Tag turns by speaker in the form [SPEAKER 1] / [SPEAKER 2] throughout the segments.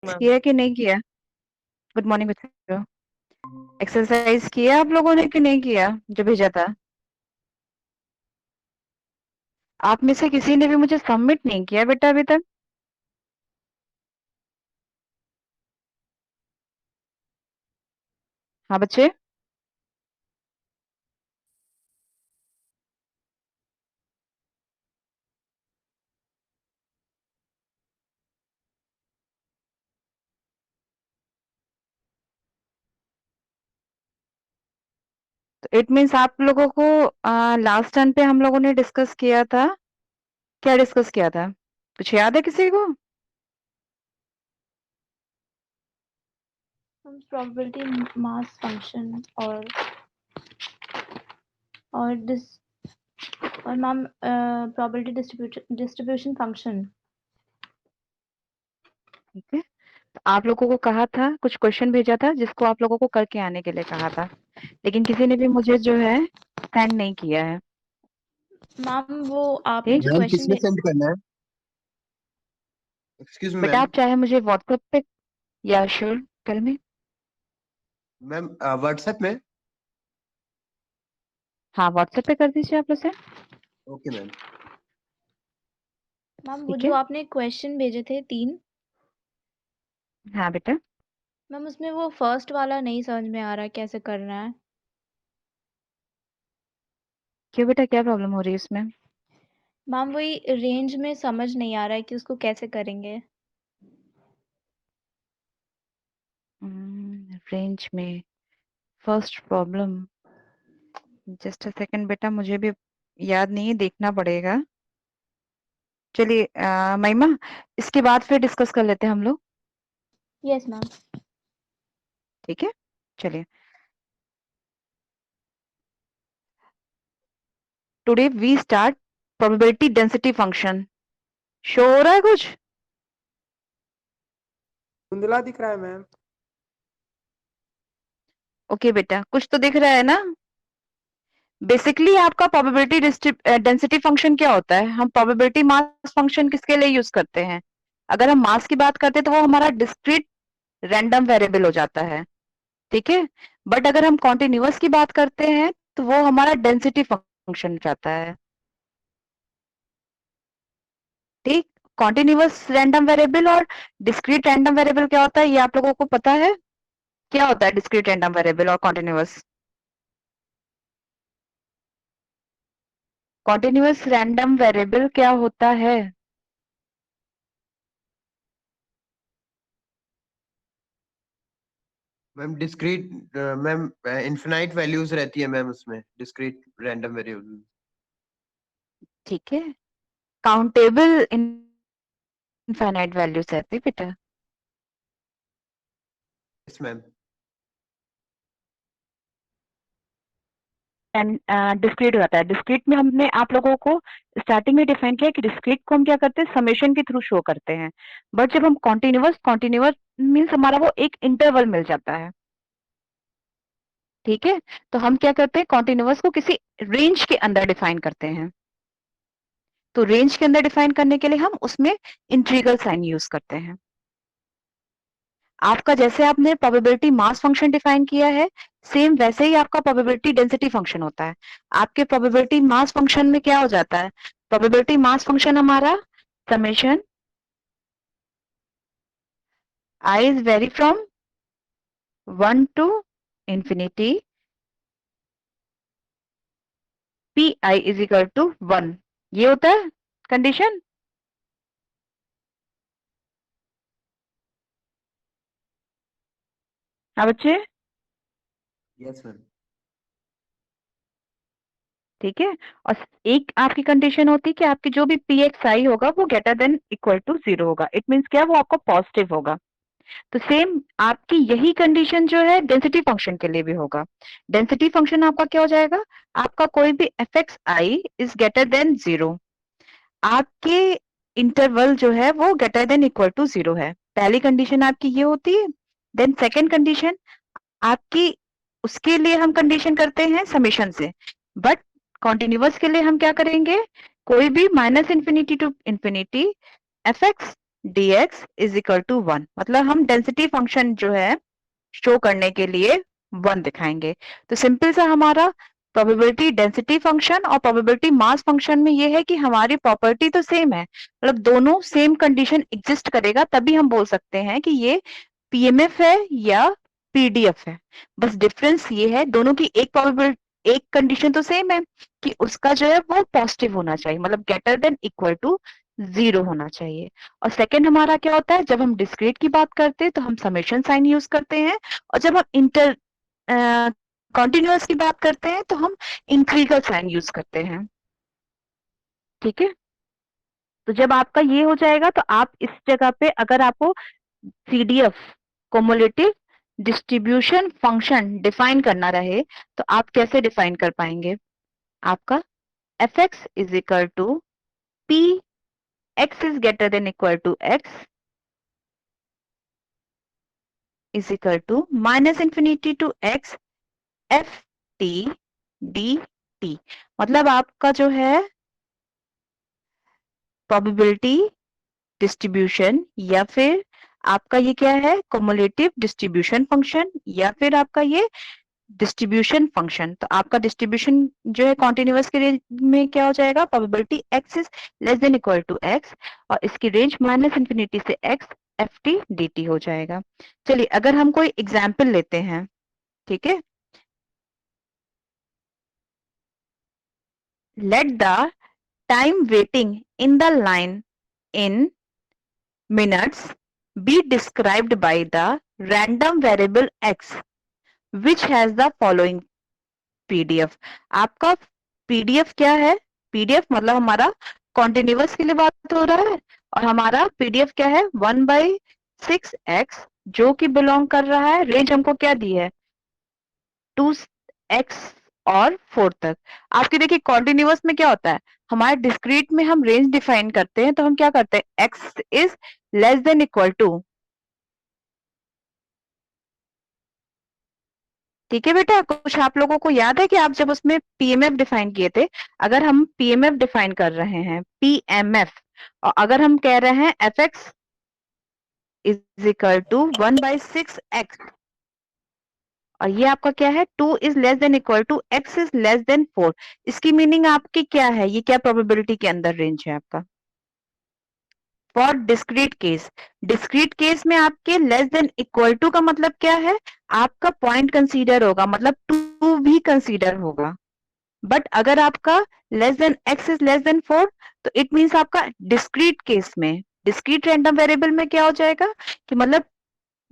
[SPEAKER 1] Ma'am.
[SPEAKER 2] किया कि नहीं किया? गुड मॉर्निंग बच्चों। एक्सरसाइज किया आप लोगों ने कि नहीं किया जो भेजा था? आप में से किसी ने भी मुझे सबमिट नहीं किया बेटा अभी तक। हाँ बच्चे, तो इट मीन्स आप लोगों को लास्ट टाइम पे हम लोगों ने डिस्कस किया था। क्या डिस्कस किया था? कुछ याद है किसी को?
[SPEAKER 3] हम प्रोबेबिलिटी मास फंक्शन और दिस और मैम प्रोबेबिलिटी डिस्ट्रीब्यूशन फंक्शन।
[SPEAKER 2] ठीक है, तो आप लोगों को कहा था, कुछ क्वेश्चन भेजा था जिसको आप लोगों को करके आने के लिए कहा था, लेकिन किसी ने भी मुझे जो है सेंड नहीं किया है।
[SPEAKER 3] मैम वो आपने
[SPEAKER 2] ठीक,
[SPEAKER 3] जो
[SPEAKER 1] मैम
[SPEAKER 3] क्वेश्चन
[SPEAKER 1] किसमें सेंड करना है? एक्सक्यूज मी
[SPEAKER 2] बेटा
[SPEAKER 1] मैम।
[SPEAKER 2] आप चाहे मुझे व्हाट्सएप पे या sure tell me.
[SPEAKER 1] Ma'am WhatsApp में।
[SPEAKER 2] हाँ व्हाट्सएप पे कर दीजिए आप उसे।
[SPEAKER 1] Okay ma'am.
[SPEAKER 3] मैम वो
[SPEAKER 2] ठीक
[SPEAKER 3] जो
[SPEAKER 2] है,
[SPEAKER 3] आपने क्वेश्चन भेजे थे 3,
[SPEAKER 2] हाँ बेटा।
[SPEAKER 3] मैम उसमें वो फर्स्ट वाला नहीं समझ में आ रहा कैसे करना है।
[SPEAKER 2] क्यों बेटा, क्या प्रॉब्लम हो रही है इसमें?
[SPEAKER 3] मैम वही रेंज में समझ नहीं आ रहा है कि उसको कैसे करेंगे।
[SPEAKER 2] रेंज में first problem, just a second बेटा, मुझे भी याद नहीं है, देखना पड़ेगा। चलिए महिमा, इसके बाद फिर डिस्कस कर लेते हैं हम लोग।
[SPEAKER 3] Yes ma'am.
[SPEAKER 2] ठीक है, चलिए। Today we start probability density function. Show हो रहा है कुछ?
[SPEAKER 1] धुंधला दिख रहा है मैम।
[SPEAKER 2] ओके बेटा, कुछ तो दिख रहा है ना? बेसिकली आपका प्रोबेबिलिटी डेंसिटी फंक्शन क्या होता है? हम प्रोबेबिलिटी मास फंक्शन किसके लिए यूज करते हैं? अगर हम मास की बात करते हैं तो वो हमारा डिस्क्रीट रैंडम वेरिएबल हो जाता है, ठीक है। बट अगर हम कॉन्टिन्यूअस की बात करते हैं तो वो हमारा डेंसिटी फंक्शन हो जाता है, ठीक। कॉन्टिन्यूअस रैंडम वेरिएबल और डिस्क्रीट रैंडम वेरिएबल क्या होता है, ये आप लोगों को पता है? क्या होता है डिस्क्रीट रैंडम वेरिएबल और कॉन्टिन्यूअस? कॉन्टिन्यूअस रैंडम वेरिएबल क्या होता है?
[SPEAKER 1] Ma'am discrete, ma'am infinite values रहती है मैम उसमें, डिस्क्रीट रैंडम वेरिएबल।
[SPEAKER 2] ठीक है, काउंटेबल इनफाइनाइट वैल्यूज रहती है बेटा।
[SPEAKER 1] Yes ma'am.
[SPEAKER 2] एंड डिस्क्रीट हो जाता है। डिस्क्रीट में हमने आप लोगों को स्टार्टिंग में डिफाइन किया कि डिस्क्रीट को हम क्या करते हैं, समेशन के थ्रू शो करते हैं। बट जब हम कॉन्टिन्यूअस कॉन्टिन्यूअस मीन्स हमारा वो एक इंटरवल मिल जाता है, ठीक है। तो हम क्या करते हैं, कॉन्टिन्यूअस को किसी रेंज के अंदर डिफाइन करते हैं। तो रेंज के अंदर डिफाइन करने के लिए हम उसमें इंटीग्रल साइन यूज करते हैं। आपका जैसे आपने प्रोबेबिलिटी मास फंक्शन डिफाइन किया है, सेम वैसे ही आपका प्रोबेबिलिटी डेंसिटी फंक्शन होता है। आपके प्रोबेबिलिटी मास फंक्शन में क्या हो जाता है? प्रोबेबिलिटी मास फंक्शन हमारा summation I is vary from 1 to infinity p i is equal to 1, ये होता है कंडीशन। हाँ बच्चे,
[SPEAKER 1] यस मैम।
[SPEAKER 2] ठीक है। और एक आपकी कंडीशन होती है कि आपकी जो भी पी एक्स आई होगा वो ग्रेटर देन इक्वल टू 0 होगा। इट मीन्स क्या, वो आपका पॉजिटिव होगा। तो सेम आपकी यही कंडीशन जो है डेंसिटी फंक्शन के लिए भी होगा। डेंसिटी फंक्शन आपका क्या हो जाएगा, आपका कोई भी F x I is greater then 0, आपके इंटरवल जो है वो ग्रेटर देन इक्वल टू 0 है। पहली कंडीशन आपकी ये होती है। देन सेकेंड कंडीशन आपकी, उसके लिए हम कंडीशन करते हैं समेशन से। बट कॉन्टिन्यूअस के लिए हम क्या करेंगे, कोई भी minus infinity to infinity f x dx is equal to 1, मतलब हम डेंसिटी फंक्शन जो है शो करने के लिए 1 दिखाएंगे। तो सिंपल सा हमारा प्रोबेबिलिटी डेंसिटी फंक्शन और प्रोबेबिलिटी मास फंक्शन में ये है कि हमारी प्रॉपर्टी तो सेम है, मतलब दोनों सेम कंडीशन एग्जिस्ट करेगा तभी हम बोल सकते हैं कि ये पीएमएफ है या पीडीएफ है। बस डिफरेंस ये है, दोनों की एक प्रोबेबिलिटी, एक कंडीशन तो सेम है कि उसका जो है वो पॉजिटिव होना चाहिए, मतलब ग्रेटर देन इक्वल टू 0 होना चाहिए। और सेकंड हमारा क्या होता है, जब हम डिस्क्रीट की बात करते हैं तो हम समेशन साइन यूज करते हैं, और जब हम इंटर कॉन्टिन्यूअस की बात करते हैं तो हम इंटीग्रल साइन यूज करते हैं। ठीक है, तो जब आपका ये हो जाएगा तो आप इस जगह पे अगर आपको CDF cumulative distribution function define करना रहे तो आप कैसे डिफाइन कर पाएंगे? आपका f x is equal to p x is greater than equal to x is equal to minus infinity to x f t d t. मतलब आपका जो है प्रोबेबिलिटी डिस्ट्रीब्यूशन, या फिर आपका ये क्या है कम्युलेटिव डिस्ट्रीब्यूशन फंक्शन, या फिर आपका ये डिस्ट्रीब्यूशन फंक्शन। तो आपका डिस्ट्रीब्यूशन जो है कॉन्टिन्यूअस के रेंज में क्या हो जाएगा, probability x is less than equal to x, और इसकी रेंज माइनस इंफिनिटी से x f t d t हो जाएगा। चलिए अगर हम कोई एग्जाम्पल लेते हैं, ठीक है, let the time waiting in the line in minutes be described by the random variable x which has the following pdf। आपका pdf क्या है? pdf मतलब हमारा कॉन्टिन्यूअस के लिए बात हो रहा है, और हमारा pdf क्या है 1/6x, जो कि बिलोंग कर रहा है, रेंज हमको क्या दी है 2x और 4 तक। आपके देखिए कॉन्टिन्यूअस में क्या होता है, हमारे डिस्क्रीट में हम रेंज डिफाइन करते हैं तो हम क्या करते हैं, x is less than equal to, ठीक है बेटा, कुछ आप लोगों को याद है कि आप जब उसमें पीएमएफ डिफाइन किए थे, अगर हम पीएमएफ डिफाइन कर रहे हैं पीएमएफ, और अगर हम कह रहे हैं f x is equal to 1/6x, और ये आपका क्या है 2 is less than equal to x is less than 4, इसकी मीनिंग आपकी क्या है, ये क्या प्रोबेबिलिटी के अंदर रेंज है आपका for discrete case. Discrete case में आपके लेस देन इक्वल टू का मतलब क्या है, आपका पॉइंट कंसीडर होगा, मतलब 2 भी कंसीडर होगा। बट अगर आपका less than x is less than 4, तो इट मींस आपका डिस्क्रीट केस में, डिस्क्रीट रैंडम वेरिएबल में क्या हो जाएगा कि मतलब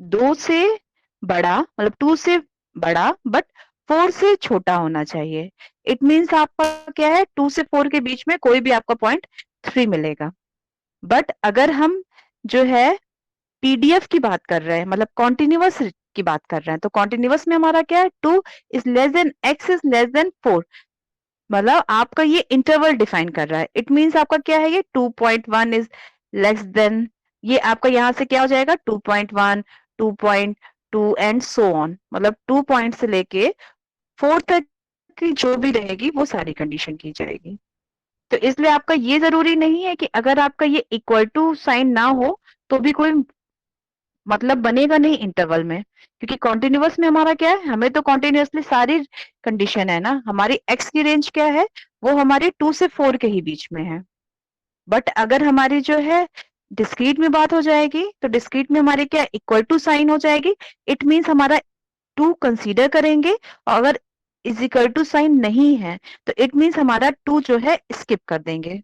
[SPEAKER 2] 2 से बड़ा, मतलब 2 से बड़ा बट 4 से छोटा होना चाहिए। इट मींस आपका क्या है 2 से 4 के बीच में कोई भी आपका पॉइंट 3 मिलेगा। बट अगर हम जो है पीडीएफ की बात कर रहे हैं, मतलब कॉन्टिन्यूअस की बात कर रहे हैं, तो कॉन्टिन्यूअस में हमारा क्या है 2 is less than x is less than 4, मतलब आपका ये इंटरवल डिफाइन कर रहा है। इट मींस आपका क्या है, ये 2.1 इज लेस देन, ये आपका यहां से क्या हो जाएगा 2.1 2.2 एंड सो ऑन, मतलब 2 पॉइंट से लेके 4 तक की जो भी रहेगी वो सारी कंडीशन की जाएगी। तो इसलिए आपका ये जरूरी नहीं है कि अगर आपका ये इक्वल टू साइन ना हो तो भी कोई मतलब बनेगा नहीं इंटरवल में, क्योंकि कॉन्टिन्यूअस में हमारा क्या है, हमें तो कॉन्टिन्यूअसली सारी कंडीशन है ना, हमारी एक्स की रेंज क्या है, वो हमारी 2 से 4 के ही बीच में है। बट अगर हमारी जो है डिस्क्रीट में बात हो जाएगी तो डिस्क्रीट में हमारी क्या इक्वल टू साइन हो जाएगी, इट मींस हमारा 2 कंसीडर करेंगे, और अगर इज इक्वल टू साइन नहीं है तो इट मींस हमारा 2 जो है स्किप कर देंगे।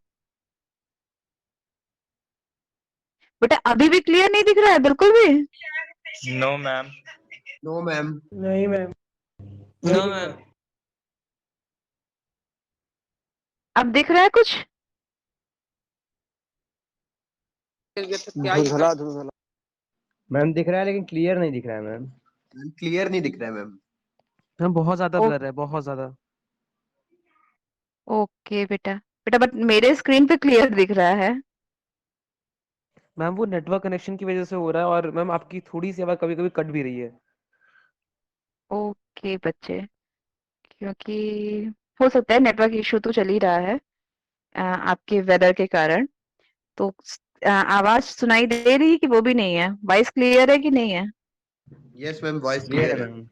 [SPEAKER 2] बेटा अभी भी क्लियर नहीं दिख रहा है बिल्कुल भी?
[SPEAKER 4] No ma'am.
[SPEAKER 1] No ma'am.
[SPEAKER 5] नहीं मैम।
[SPEAKER 4] No ma'am.
[SPEAKER 2] अब दिख रहा है कुछ?
[SPEAKER 5] धुंधला धुंधला मैम दिख रहा है लेकिन क्लियर नहीं दिख रहा है मैम।
[SPEAKER 1] क्लियर नहीं दिख रहा है मैम।
[SPEAKER 6] मैम बहुत ज्यादा
[SPEAKER 2] ओ-
[SPEAKER 6] ब्लर है, बहुत ज्यादा।
[SPEAKER 2] ओके बेटा, बेटा बट मेरे स्क्रीन पे क्लियर दिख रहा है।
[SPEAKER 6] मैम वो नेटवर्क कनेक्शन की वजह से हो रहा है, और मैम आपकी थोड़ी सी आवाज कभी कभी कट भी रही है।
[SPEAKER 2] ओके बच्चे, क्योंकि हो सकता है नेटवर्क इशू तो चल ही रहा है आपके वेदर के कारण, तो आवाज सुनाई दे रही है कि वो भी नहीं है? वॉइस क्लियर है कि नहीं है?
[SPEAKER 1] Yes ma'am, voice
[SPEAKER 5] clear
[SPEAKER 1] clear
[SPEAKER 5] है
[SPEAKER 1] है।
[SPEAKER 5] मैम।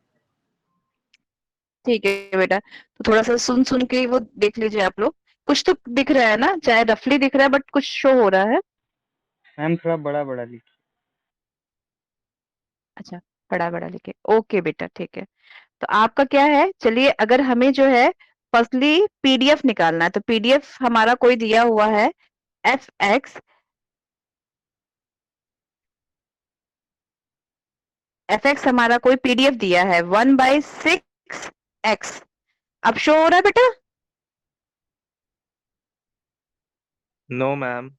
[SPEAKER 2] ठीक है बेटा, तो थोड़ा सा सुन सुन के वो देख लीजिए आप लोग। कुछ तो दिख रहा है ना, चाहे रफली दिख रहा है बट कुछ शो हो रहा है।
[SPEAKER 5] मैम थोड़ा बड़ा बड़ा लिखिए।
[SPEAKER 2] अच्छा, बड़ा बड़ा लिखे, ओके बेटा ठीक है। तो आपका क्या है, चलिए अगर हमें जो है फर्स्टली पीडीएफ निकालना है, तो पीडीएफ हमारा कोई दिया हुआ है एफ एक्स, एफ एक्स हमारा कोई पीडीएफ दिया है 1/6x। अब शो हो रहा है बेटा?
[SPEAKER 4] No ma'am.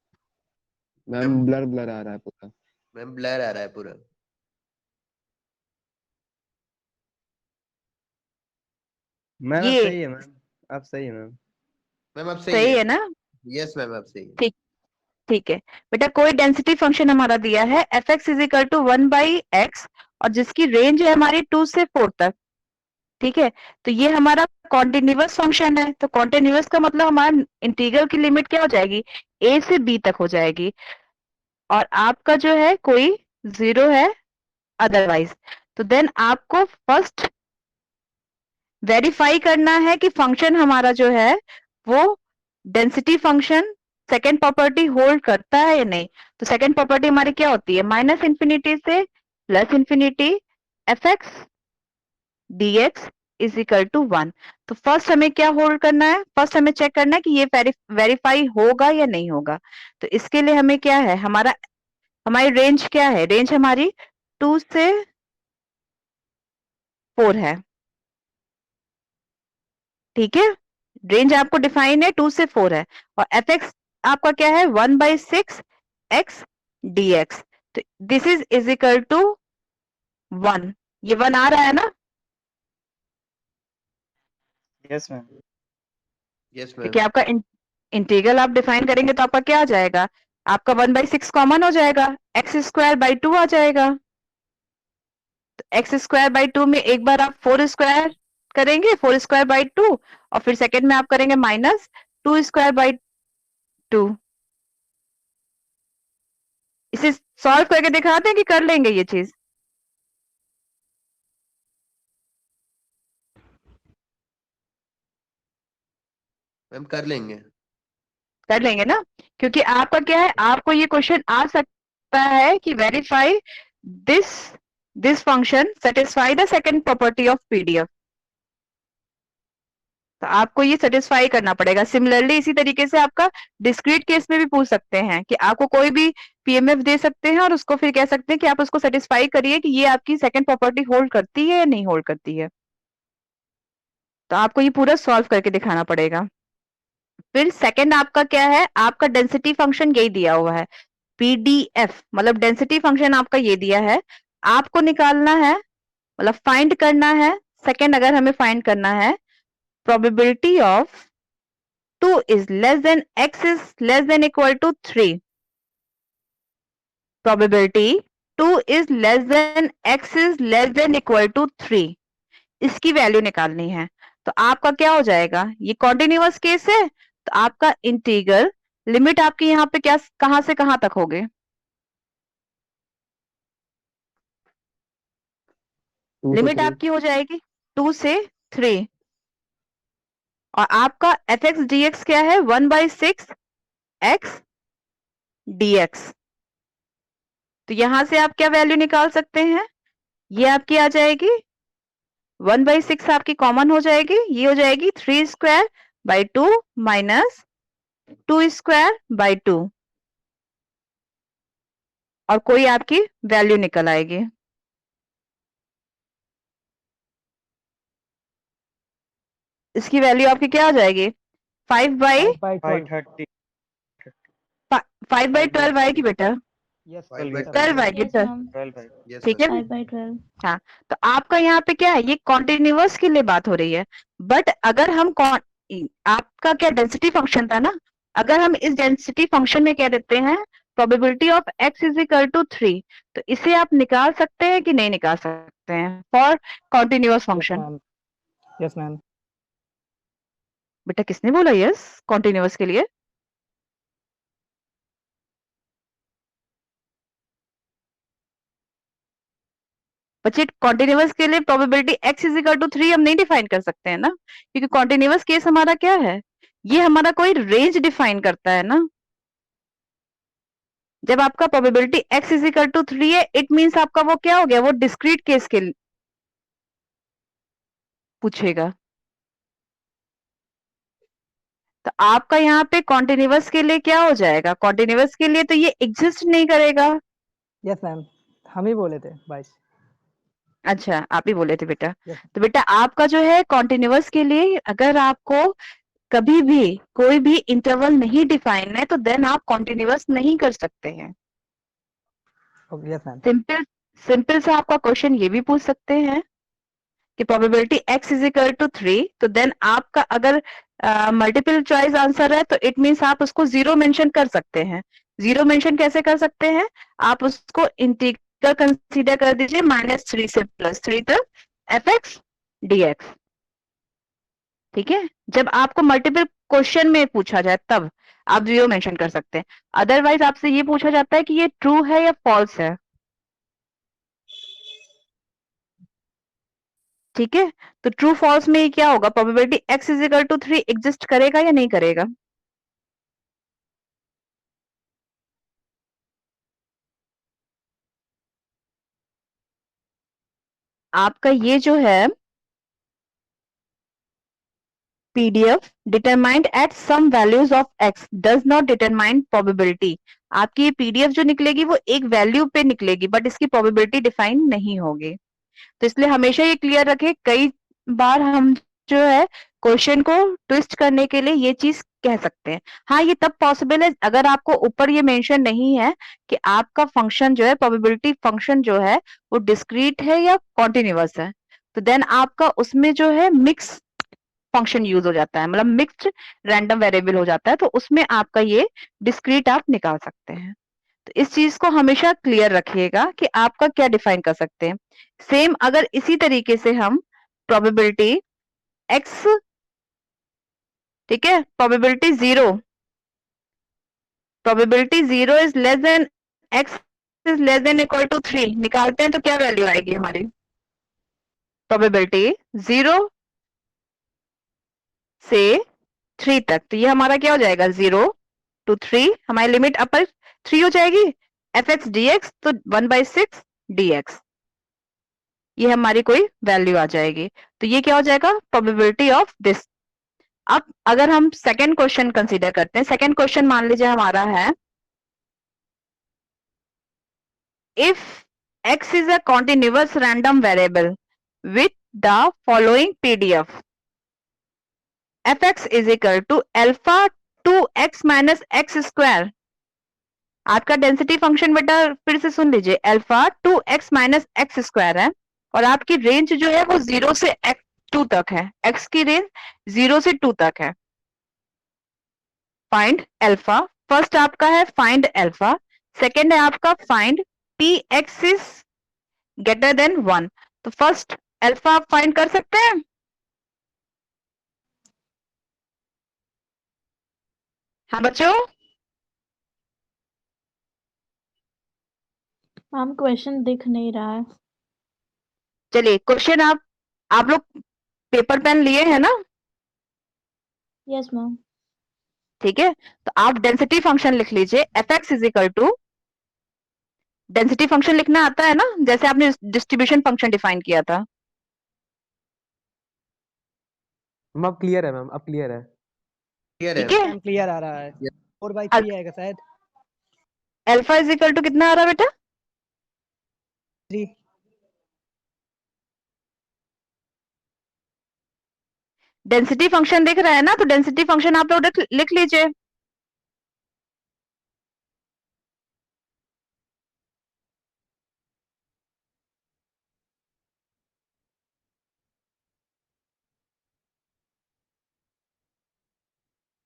[SPEAKER 7] Ma'am blur blur आ रहा है पूरा।
[SPEAKER 1] मैम ब्लर आ रहा है पूरा।
[SPEAKER 5] मैम अब
[SPEAKER 2] ये
[SPEAKER 5] सही है मैम। अब सही है मैम।
[SPEAKER 1] मैम अब सही
[SPEAKER 2] सही
[SPEAKER 1] है।
[SPEAKER 2] है ना?
[SPEAKER 1] यस मैम, अब सही है।
[SPEAKER 2] ठीक, ठीक है बेटा। कोई डेंसिटी फंक्शन हमारा दिया है f x is equal to 1/x, और जिसकी रेंज है हमारी 2 से 4 तक। ठीक है, तो ये हमारा कॉन्टिन्यूअस फंक्शन है। तो कॉन्टिन्यूअस का मतलब हमारा इंटीग्रल की लिमिट क्या हो जाएगी, a से b तक हो जाएगी, और आपका जो है कोई जीरो है अदरवाइज। तो देन आपको फर्स्ट वेरीफाई करना है कि फंक्शन हमारा जो है वो density function second property hold करता है या नहीं। तो सेकेंड प्रॉपर्टी हमारी क्या होती है, माइनस इंफिनिटी से plus infinity f x d x is equal to 1। तो फर्स्ट हमें क्या होल्ड करना है, फर्स्ट हमें चेक करना है कि ये वेरीफाई होगा या नहीं होगा। तो इसके लिए हमें क्या है, हमारी रेंज क्या है, रेंज हमारी 2 से 4 है। ठीक है, रेंज आपको डिफाइन है 2 से 4 है, और एफ एक्स आपका क्या है 1/6x dx। तो दिस इज इक्वल टू 1। ये 1 आ रहा है ना,
[SPEAKER 5] यस मैम।
[SPEAKER 1] यस
[SPEAKER 2] क्योंकि
[SPEAKER 1] मैम।
[SPEAKER 2] आपका इंटीग्रल आप डिफाइन करेंगे तो आपका क्या आ जाएगा, आपका 1/6 कॉमन हो जाएगा, x² by 2 आ जाएगा। तो x² by 2 में एक बार आप 4² करेंगे, 4² by 2, और फिर सेकेंड में आप करेंगे माइनस 2²by 2। इसे सॉल्व करके दिखाते हैं कि कर लेंगे ये चीज?
[SPEAKER 1] मैम कर लेंगे।
[SPEAKER 2] कर लेंगे ना, क्योंकि आपका क्या है, आपको ये क्वेश्चन आ सकता है कि verify this this function satisfy the second property of PDF. तो आपको ये सेटिस्फाई करना पड़ेगा। सिमिलरली इसी तरीके से आपका डिस्क्रीट केस में भी पूछ सकते हैं कि आपको कोई भी पीएमएफ दे सकते हैं और उसको फिर कह सकते हैं कि आप उसको सेटिस्फाई करिए कि ये आपकी सेकंड प्रॉपर्टी होल्ड करती है या नहीं होल्ड करती है। तो आपको ये पूरा सॉल्व करके दिखाना पड़ेगा। फिर सेकंड आपका क्या है, आपका डेंसिटी फंक्शन यही दिया हुआ है, पीडीएफ मतलब डेंसिटी फंक्शन आपका ये दिया है। आपको निकालना है, मतलब फाइंड करना है, सेकंड अगर हमें फाइंड करना है, probability of 2 is less than x is less than equal to 3। probability 2 is less than x is less than equal to 3, इसकी वैल्यू निकालनी है। तो आपका क्या हो जाएगा, ये कॉन्टिन्यूअस केस है, तो आपका इंटीग्रल लिमिट आपकी यहाँ पे क्या, कहां से कहां तक होगे,
[SPEAKER 7] 2 से
[SPEAKER 2] लिमिट
[SPEAKER 7] 3।
[SPEAKER 2] आपकी हो जाएगी 2 से 3, और आपका एफ एक्स डी एक्स क्या है 1/6x dx। तो यहां से आप क्या वैल्यू निकाल सकते हैं, ये आपकी आ जाएगी 1/6 आपकी कॉमन हो जाएगी, ये हो जाएगी 3² by 2 माइनस 2² by 2, और कोई आपकी वैल्यू निकल आएगी। इसकी वैल्यू आपकी क्या आ जाएगी,
[SPEAKER 5] 5/30।
[SPEAKER 2] 5/12 आएगी बेटा,
[SPEAKER 5] यस
[SPEAKER 2] 12 आएगी
[SPEAKER 3] यस
[SPEAKER 2] सर।
[SPEAKER 3] मैम,
[SPEAKER 5] 12 भाई।
[SPEAKER 1] यस
[SPEAKER 2] ठीक है,
[SPEAKER 3] 5/12।
[SPEAKER 2] हाँ। तो आपका यहाँ पे क्या है, ये कॉन्टिन्यूअस के लिए बात हो रही है, बट अगर हम आपका क्या डेंसिटी फंक्शन था ना, अगर हम इस डेंसिटी फंक्शन में कह देते हैं probability of x is equal to 3, तो इसे आप निकाल सकते हैं कि नहीं निकाल सकते हैं for continuous function.
[SPEAKER 5] Yes ma'am.
[SPEAKER 2] बेटा किसने बोला यस कॉन्टिन्यूअस के लिए? बच्चे कॉन्टिन्यूअस के लिए probability x is equal to 3 हम नहीं डिफाइन कर सकते हैं ना, क्योंकि कॉन्टिन्यूअस केस हमारा क्या है, ये हमारा कोई रेंज डिफाइन करता है ना। जब आपका probability x is equal to 3 है, इट मींस आपका वो क्या हो गया, वो डिस्क्रीट केस के लिए पूछेगा। तो आपका यहाँ पे कॉन्टिन्यूअस के लिए क्या हो जाएगा, कॉन्टिन्यूअस के लिए तो ये एग्जिस्ट नहीं करेगा।
[SPEAKER 8] यस मैम, हम ही बोले थे 22।
[SPEAKER 2] अच्छा, आप ही बोले थे बेटा।
[SPEAKER 8] यस
[SPEAKER 2] तो बेटा आपका जो है कॉन्टिन्यूअस के लिए अगर आपको कभी भी कोई भी इंटरवल नहीं डिफाइन है तो देन आप कॉन्टिन्यूअस नहीं कर सकते हैं।
[SPEAKER 8] Okay, yes ma'am.
[SPEAKER 2] Simple simple सा आपका क्वेश्चन ये भी पूछ सकते हैं कि probability x is equal to 3, तो देन आपका अगर मल्टीपल चॉइस आंसर है तो इट मींस आप उसको जीरो मेंशन कर सकते हैं। जीरो मेंशन कैसे कर सकते हैं, आप उसको इंटीग्रल कंसीडर कर दीजिए -3 से +3 तक fx dx। ठीक है, जब आपको मल्टीपल क्वेश्चन में पूछा जाए तब आप जीरो मेंशन कर सकते हैं। अदरवाइज आपसे ये पूछा जाता है कि ये ट्रू है या फॉल्स है। ठीक है, तो ट्रू फॉल्स में ये क्या होगा, probability x is equal to 3 exist करेगा या नहीं करेगा। आपका ये जो है PDF determined at some values of x does not determine probability। आपकी ये PDF जो निकलेगी वो एक वैल्यू पे निकलेगी बट इसकी प्रोबेबिलिटी डिफाइन नहीं होगी। तो इसलिए हमेशा ये क्लियर रखें, कई बार हम जो है क्वेश्चन को ट्विस्ट करने के लिए ये चीज कह सकते हैं। हाँ, ये तब पॉसिबल है अगर आपको ऊपर ये मेंशन नहीं है कि आपका फंक्शन जो है, प्रोबेबिलिटी फंक्शन जो है वो डिस्क्रीट है या कॉन्टिन्यूअस है, तो देन आपका उसमें जो है मिक्स फंक्शन यूज हो जाता है, मतलब मिक्स्ड रैंडम वेरिएबल हो जाता है, तो उसमें आपका ये डिस्क्रीट आप निकाल सकते हैं। तो इस चीज को हमेशा क्लियर रखिएगा कि आपका क्या डिफाइन कर सकते हैं। सेम अगर इसी तरीके से हम प्रोबेबिलिटी x, ठीक है, probability 0 is less than x is less than equal to 3 निकालते हैं तो क्या वैल्यू आएगी हमारी, प्रोबेबिलिटी 0 से 3 तक, तो ये हमारा क्या हो जाएगा 0 to 3, हमारी लिमिट अपर 3 हो जाएगी, fx dx तो 1/6 dx, ये हमारी कोई वैल्यू आ जाएगी। तो ये क्या हो जाएगा, प्रोबेबिलिटी ऑफ दिस। अब अगर हम सेकंड क्वेश्चन कंसीडर करते हैं, सेकंड क्वेश्चन मान लीजिए हमारा है if x is a continuous random variable with the following PDF, fx is equal to alpha 2x minus x square। आपका डेंसिटी फंक्शन बेटा फिर से सुन लीजिए, alpha 2x minus x square है और आपकी रेंज जो है वो 0 से 2 तक है, x की रेंज 0 से 2 तक है। फाइंड अल्फा, फर्स्ट आपका है फाइंड अल्फा, सेकंड है आपका find px is greater then 1। तो फर्स्ट अल्फा आप फाइंड कर सकते हैं। हाँ बच्चों,
[SPEAKER 3] मैम क्वेश्चन दिख नहीं रहा है।
[SPEAKER 2] चलिए क्वेश्चन आप लोग पेपर पेन लिए हैं ना,
[SPEAKER 3] यस मैम।
[SPEAKER 2] ठीक है, तो आप डेंसिटी फंक्शन लिख लीजिए, fx is equal to, density function लिखना आता है ना, जैसे आपने डिस्ट्रीब्यूशन फंक्शन डिफाइन किया था।
[SPEAKER 6] मैम अब क्लियर है, मैम अब क्लियर है।
[SPEAKER 1] क्लियर
[SPEAKER 2] ठीक
[SPEAKER 1] है।
[SPEAKER 2] है,
[SPEAKER 8] मैम क्लियर आ रहा है,
[SPEAKER 1] Yes.
[SPEAKER 8] 4/3 आएगा शायद।
[SPEAKER 2] अल्फा इज इक्वल टू कितना आ रहा है बेटा,
[SPEAKER 8] 3।
[SPEAKER 2] डेंसिटी फंक्शन दिख रहा है ना, तो डेंसिटी फंक्शन आप लोग लिख लीजिए।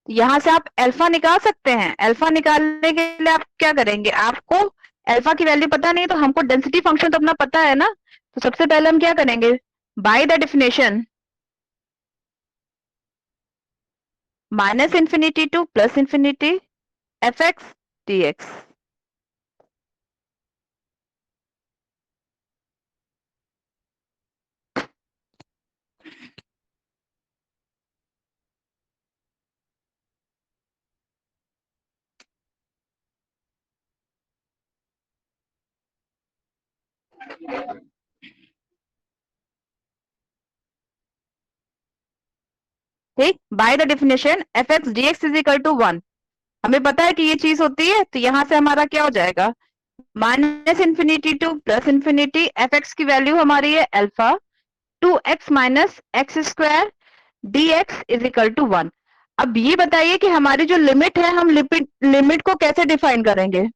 [SPEAKER 2] यहां से आप अल्फा निकाल सकते हैं। अल्फा निकालने के लिए आप क्या करेंगे, आपको अल्फा की वैल्यू पता नहीं तो हमको डेंसिटी फंक्शन तो अपना पता है ना, तो सबसे पहले हम क्या करेंगे, by the definition -∞ to +∞ fx dx। ठीक, by the definition f x d x is equal to 1, हमें पता है कि ये चीज होती है, तो यहां से हमारा क्या हो जाएगा, minus infinity to plus infinity, f x की वैल्यू हमारी है alpha 2x minus x square d x is equal to 1। अब ये बताइए कि हमारी जो लिमिट है, हम लिमिट को कैसे डिफाइन करेंगे।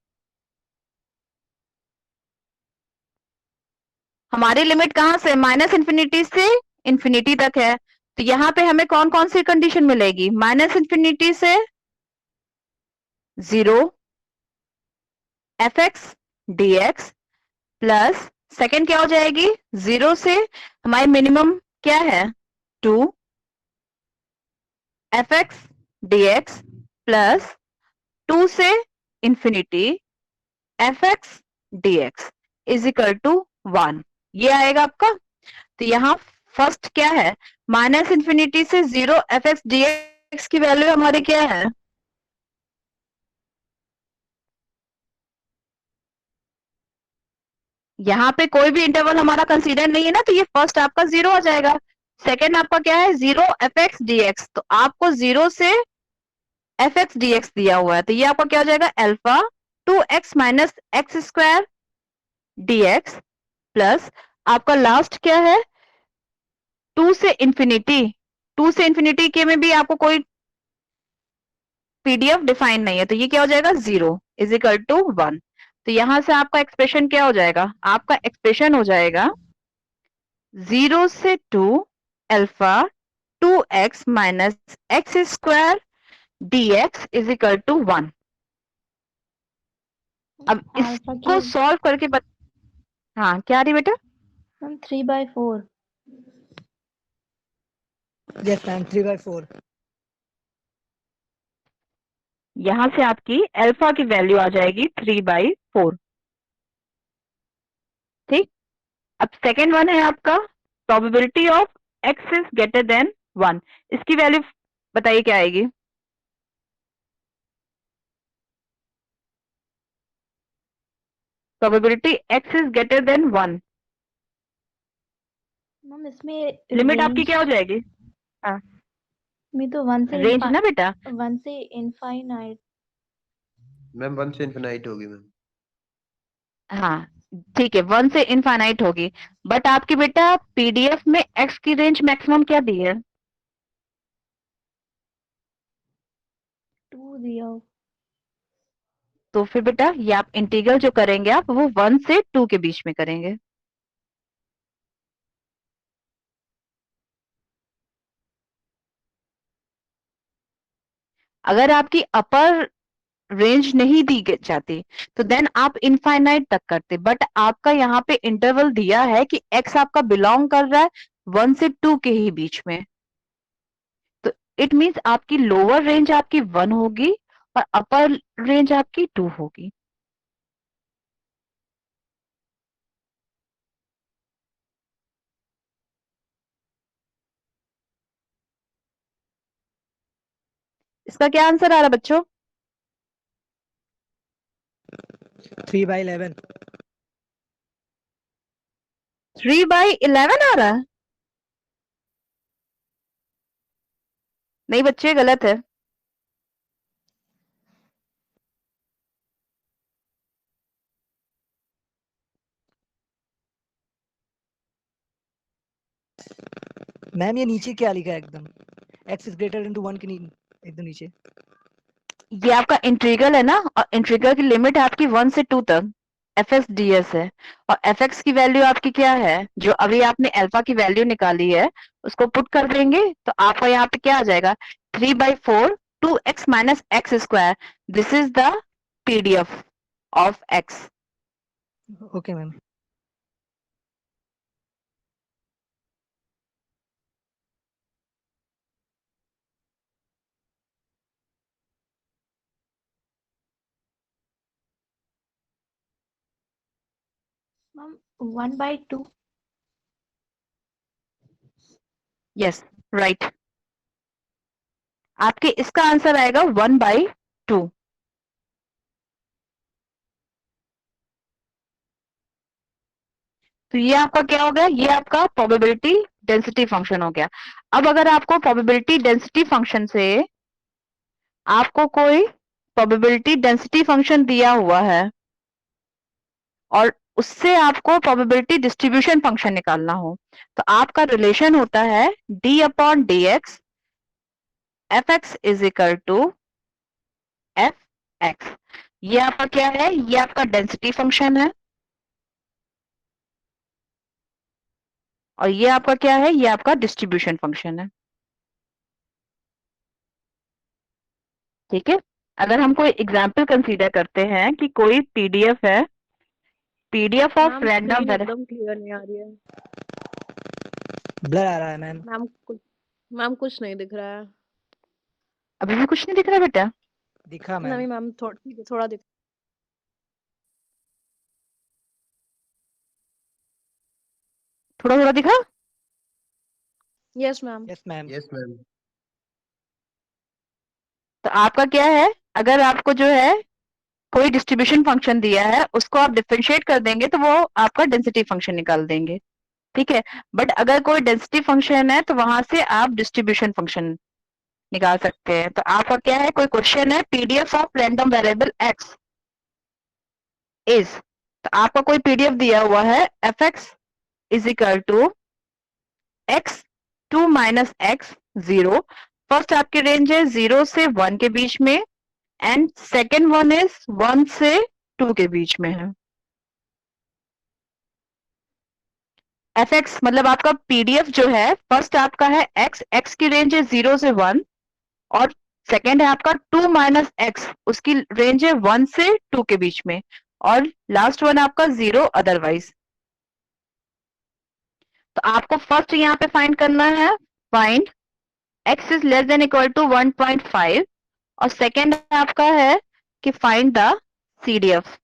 [SPEAKER 2] हमारी लिमिट कहां से, माइनस इंफिनिटी से इंफिनिटी तक है, तो यहां पे हमें कौन कौन सी कंडीशन मिलेगी, माइनस इंफिनिटी से 0 F x d x plus second क्या हो जाएगी, 0 से हमारी मिनिमम क्या है 2 f x d x plus 2 से infinity f x d x is equal to 1, ये आएगा आपका। तो यहाँ फर्स्ट क्या है, माइनस इंफिनिटी से 0 एफ एक्स डी एक्स की वैल्यू हमारी क्या है, यहाँ पे कोई भी इंटरवल हमारा कंसीडर नहीं है ना, तो ये फर्स्ट आपका 0 आ जाएगा। सेकेंड आपका क्या है, 0 एफ एक्स डी एक्स, तो आपको 0 से एफ एक्स डी एक्स दिया हुआ है, तो ये आपका क्या हो जाएगा, alpha 2x minus x square d x plus आपका लास्ट क्या है 2 से इंफिनिटी, 2 से इंफिनिटी के में भी आपको कोई पीडीएफ डिफाइन नहीं है, तो ये क्या हो जाएगा 0 इज इक्वल टू 1। तो यहां से आपका एक्सप्रेशन क्या हो जाएगा, आपका एक्सप्रेशन हो जाएगा 0 से 2 alpha 2x minus x square dx is equal to 1। अब
[SPEAKER 3] अल्फा
[SPEAKER 2] इसको
[SPEAKER 3] की
[SPEAKER 2] सॉल्व करके हाँ क्या रही बेटा,
[SPEAKER 3] मैम 3/4।
[SPEAKER 8] Yes ma'am 3/4।
[SPEAKER 2] यहां से आपकी अल्फा की वैल्यू आ जाएगी 3/4। ठीक, अब सेकेंड वन है आपका probability of x is greater then 1, इसकी वैल्यू बताइए क्या आएगी। Probability x is greater then 1,
[SPEAKER 3] ma'am इसमें
[SPEAKER 2] लिमिट आपकी
[SPEAKER 3] रेंज
[SPEAKER 2] क्या हो जाएगी,
[SPEAKER 3] में तो 1 से
[SPEAKER 2] रेंज ना बेटा,
[SPEAKER 3] 1 से इनफाइनाइट।
[SPEAKER 1] मैम 1 से इनफिनाइट होगी मैम।
[SPEAKER 2] हाँ ठीक है 1 से इनफाइनाइट होगी, बट आपकी बेटा पीडीएफ में एक्स की रेंज मैक्सिमम क्या दी है,
[SPEAKER 3] 2 दिया हो।
[SPEAKER 2] तो फिर बेटा ये आप इंटीग्रल जो करेंगे आप वो 1 से 2 के बीच में करेंगे। अगर आपकी अपर रेंज नहीं दी जाती तो देन आप इनफाइनाइट तक करते, बट आपका यहाँ पे इंटरवल दिया है कि एक्स आपका बिलोंग कर रहा है 1 से 2 के ही बीच में, तो इट मींस आपकी लोअर रेंज आपकी 1 होगी और अपर रेंज आपकी 2 होगी। इसका क्या आंसर आ रहा है बच्चों,
[SPEAKER 8] 3/11।
[SPEAKER 2] 3/11 आ रहा है, नहीं बच्चे गलत है।
[SPEAKER 8] मैम ये नीचे क्या लिखा है एकदम, x इज ग्रेटर देन 1 के एकदम नीचे।
[SPEAKER 2] ये आपका इंटीग्रल है ना, और इंटीग्रल की लिमिट है आपकी 1 से 2 तक, एफ एक्स डी एस है, और एफ एक्स की वैल्यू आपकी क्या है, जो अभी आपने अल्फा की वैल्यू निकाली है उसको पुट कर देंगे, तो आपका यहाँ पे क्या आ जाएगा 3/4 2x minus x square, this is the PDF of x.
[SPEAKER 8] Okay ma'am.
[SPEAKER 3] Ma'am 1/2।
[SPEAKER 2] Yes right, आपके इसका आंसर आएगा 1/2। तो ये आपका क्या हो गया, ये आपका प्रोबेबिलिटी डेंसिटी फंक्शन हो गया। अब अगर आपको प्रोबेबिलिटी डेंसिटी फंक्शन से आपको कोई प्रोबेबिलिटी डेंसिटी फंक्शन दिया हुआ है और उससे आपको प्रोबेबिलिटी डिस्ट्रीब्यूशन फंक्शन निकालना हो, तो आपका रिलेशन होता है d upon d x f x is equal to f x. ये आपका क्या है, ये आपका डेंसिटी फंक्शन है और ये आपका क्या है, ये आपका डिस्ट्रीब्यूशन फंक्शन है। ठीक है, अगर हम कोई एग्जाम्पल कंसीडर करते हैं कि कोई पीडीएफ है, PDF of
[SPEAKER 9] ma'am
[SPEAKER 2] random
[SPEAKER 9] screen एकदम क्लियर नहीं आ रही है।
[SPEAKER 8] ब्लर आ रहा है मैम।
[SPEAKER 9] मैम कुछ नहीं दिख रहा है।
[SPEAKER 2] अभी भी कुछ नहीं दिख रहा बेटा?
[SPEAKER 8] दिखा मैम।
[SPEAKER 9] नहीं मैम थोड़ा दिख।
[SPEAKER 2] थोड़ा थोड़ा दिखा?
[SPEAKER 9] Yes ma'am.
[SPEAKER 8] Yes ma'am.
[SPEAKER 1] Yes ma'am.
[SPEAKER 2] तो आपका क्या है, अगर आपको जो है कोई डिस्ट्रीब्यूशन फंक्शन दिया है, उसको आप डिफरेंशिएट कर देंगे तो वो आपका डेंसिटी फंक्शन निकाल देंगे। ठीक है, बट अगर कोई डेंसिटी फंक्शन है तो वहां से आप डिस्ट्रीब्यूशन फंक्शन निकाल सकते हैं। तो आपका क्या है, कोई क्वेश्चन है PDF of random variable x is, तो आपका कोई पीडीएफ दिया हुआ है f x is equal to x 2 minus x 0। First आपकी रेंज है 0 से 1 के बीच में एंड सेकेंड वन इज 1 से 2 के बीच में है। एफ एक्स मतलब आपका पीडीएफ जो है, फर्स्ट आपका है एक्स, एक्स की रेंज है 0 से 1 और सेकेंड है आपका 2 माइनस एक्स, उसकी रेंज है 1 से 2 के बीच में और लास्ट वन आपका 0 अदरवाइज। तो आपको फर्स्ट यहाँ पे फाइंड करना है, find x is less than equal to 1.5 और सेकेंड आपका है कि फाइंड द CDF।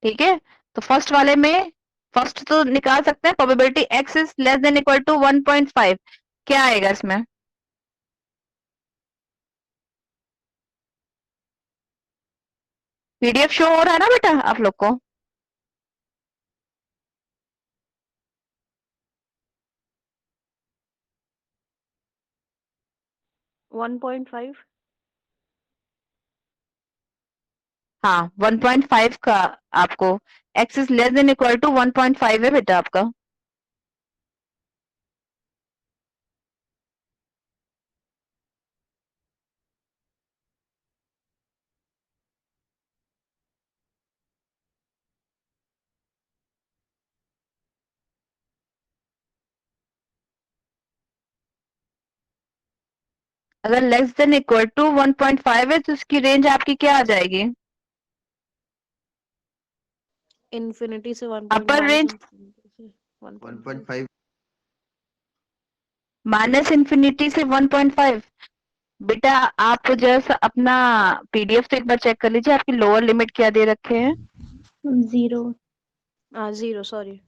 [SPEAKER 2] ठीक है, तो फर्स्ट वाले में फर्स्ट तो निकाल सकते हैं probability x is less than equal to 1.5, क्या आएगा इसमें? पीडीएफ शो हो रहा है ना बेटा आप लोग को?
[SPEAKER 9] 1.5।
[SPEAKER 2] हाँ 1.5 का आपको x is less than equal to 1.5 है बेटा आपका। अगर लेस देन इक्वल टू 1.5 है तो इसकी रेंज आपकी क्या आ जाएगी?
[SPEAKER 9] इन्फिनिटी से 1.1
[SPEAKER 2] अपर रेंज
[SPEAKER 1] 1.5
[SPEAKER 2] माइनस इन्फिनिटी से 1.5। बेटा आप जस्ट अपना पीडीएफ से एक बार चेक कर लीजिए, आपकी लोअर लिमिट क्या दे रखे हैं?
[SPEAKER 3] 0।
[SPEAKER 9] 0 सॉरी।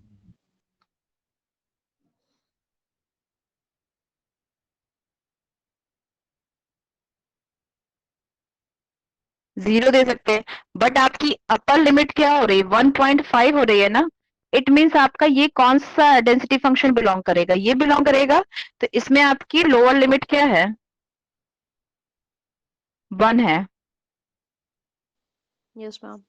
[SPEAKER 2] जीरो दे सकते हैं, बट आपकी अपर लिमिट क्या हो रही है? 1.5 हो रही है ना। इट मीन्स आपका ये कौन सा डेंसिटी फंक्शन बिलोंग करेगा? ये बिलोंग करेगा। तो इसमें आपकी लोअर लिमिट क्या है? 1 है।
[SPEAKER 9] Yes ma'am.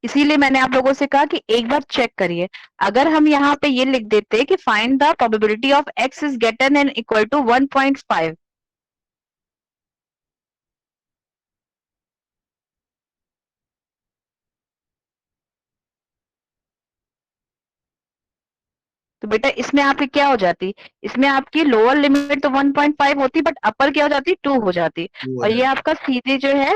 [SPEAKER 2] इसीलिए मैंने आप लोगों से कहा कि एक बार चेक करिए। अगर हम यहाँ पे ये लिख देते कि find the probability of x is greater than equal to 1.5, तो बेटा इसमें आपकी क्या हो जाती? इसमें आपकी लोअर लिमिट तो 1.5 होती बट अपर क्या हो जाती? 2 हो जाती। और ये आपका सीधे जो है,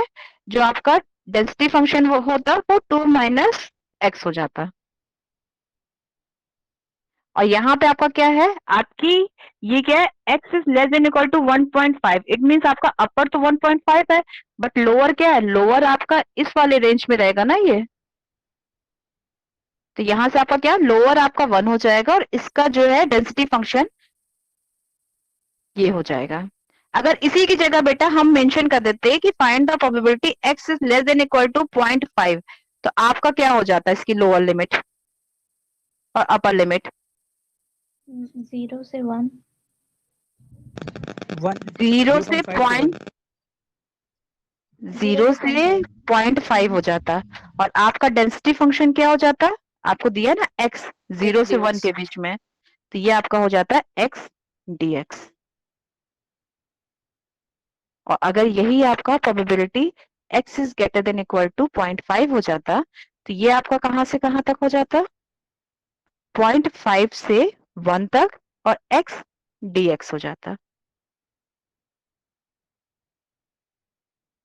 [SPEAKER 2] जो आपका डेंसिटी फंक्शन होता वो 2 माइनस एक्स हो जाता। और यहाँ पे आपका क्या है, आपकी ये क्या है, x is less than equal to 1.5। It means आपका अपर तो 1.5 है बट लोअर क्या है? लोअर आपका इस वाले रेंज में रहेगा ना ये। तो यहां से आपका क्या, लोअर आपका 1 हो जाएगा और इसका जो है डेंसिटी फंक्शन ये हो जाएगा। अगर इसी की जगह बेटा हम मेंशन कर देते कि find the probability x is less than equal to 0.5, तो आपका क्या हो जाता है इसकी लोअर लिमिट और अपर लिमिट?
[SPEAKER 3] 0 से 1
[SPEAKER 2] 0 से 0.5 हो जाता, और आपका डेंसिटी फंक्शन क्या हो जाता? आपको दिया ना x 0 से 1 के बीच में, तो ये आपका हो जाता है x dx। और अगर यही आपका probability x is greater than equal to 0.5 हो जाता, तो ये आपका कहां से कहां तक हो जाता? 0.5 से 1 तक, और x dx हो जाता।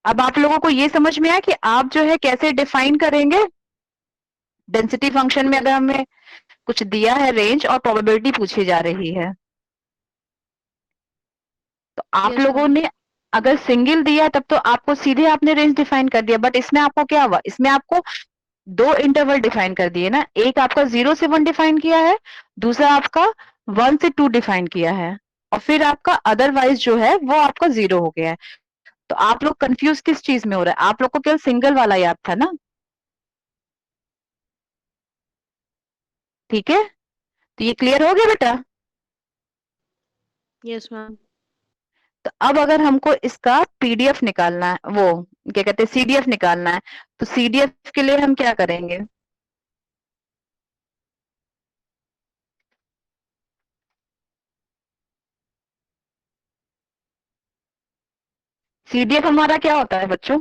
[SPEAKER 2] अब आप लोगों को ये समझ में आया कि आप जो है कैसे डिफाइन करेंगे डेंसिटी फंक्शन में अगर हमें कुछ दिया है रेंज और प्रोबेबिलिटी पूछी जा रही है। तो आप
[SPEAKER 9] Yes,
[SPEAKER 2] लोगों
[SPEAKER 9] ma'am.
[SPEAKER 2] ने अगर सिंगल दिया तब तो आपको सीधे आपने रेंज डिफाइन कर दिया, बट इसमें आपको क्या हुआ? इसमें आपको दो इंटरवल डिफाइन कर दिए ना, एक आपका 0 से 1 डिफाइन किया है, दूसरा आपका 1 से 2 डिफाइन किया है, और फिर आपका अदरवाइज जो है वो आपका 0 हो गया है। तो आप लोग कंफ्यूज किस चीज में हो रहा है? आप लोग को केवल सिंगल वाला याद था ना, ठीक है? तो ये क्लियर हो गया बेटा?
[SPEAKER 9] Yes, ma'am.
[SPEAKER 2] तो अब अगर हमको इसका पीडीएफ निकालना है, वो क्या कहते हैं सीडीएफ निकालना है, तो सीडीएफ के लिए हम क्या करेंगे? सीडीएफ हमारा क्या होता है बच्चों?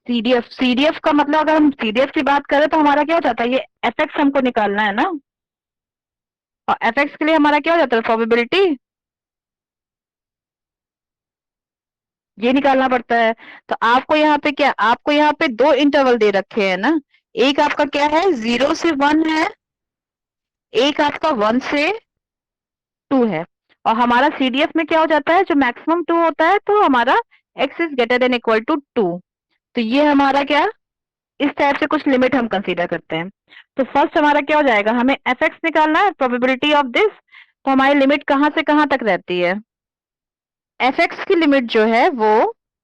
[SPEAKER 2] सीडीएफ का मतलब अगर हम सीडीएफ की बात करें तो हमारा क्या हो जाता है? ये एफएक्स हमको निकालना है ना, और एफएक्स के लिए हमारा क्या हो जाता है? प्रोबेबिलिटी ये निकालना पड़ता है। तो आपको यहाँ पे क्या, आपको यहाँ पे दो इंटरवल दे रखे हैं ना, एक आपका क्या है 0 से 1 है, एक आपका 1 से 2 है, और हमारा सीडीएफ में क्या हो जाता है? जो मैक्सिमम 2 होता है तो हमारा x is greater than equal to 2। तो ये हमारा क्या, इस टाइप से कुछ लिमिट हम कंसीडर करते हैं। तो फर्स्ट हमारा क्या हो जाएगा? हमें एफएक्स निकालना है, प्रोबेबिलिटी ऑफ दिस। तो हमारी लिमिट कहां से कहां तक रहती है? एफएक्स की लिमिट जो है वो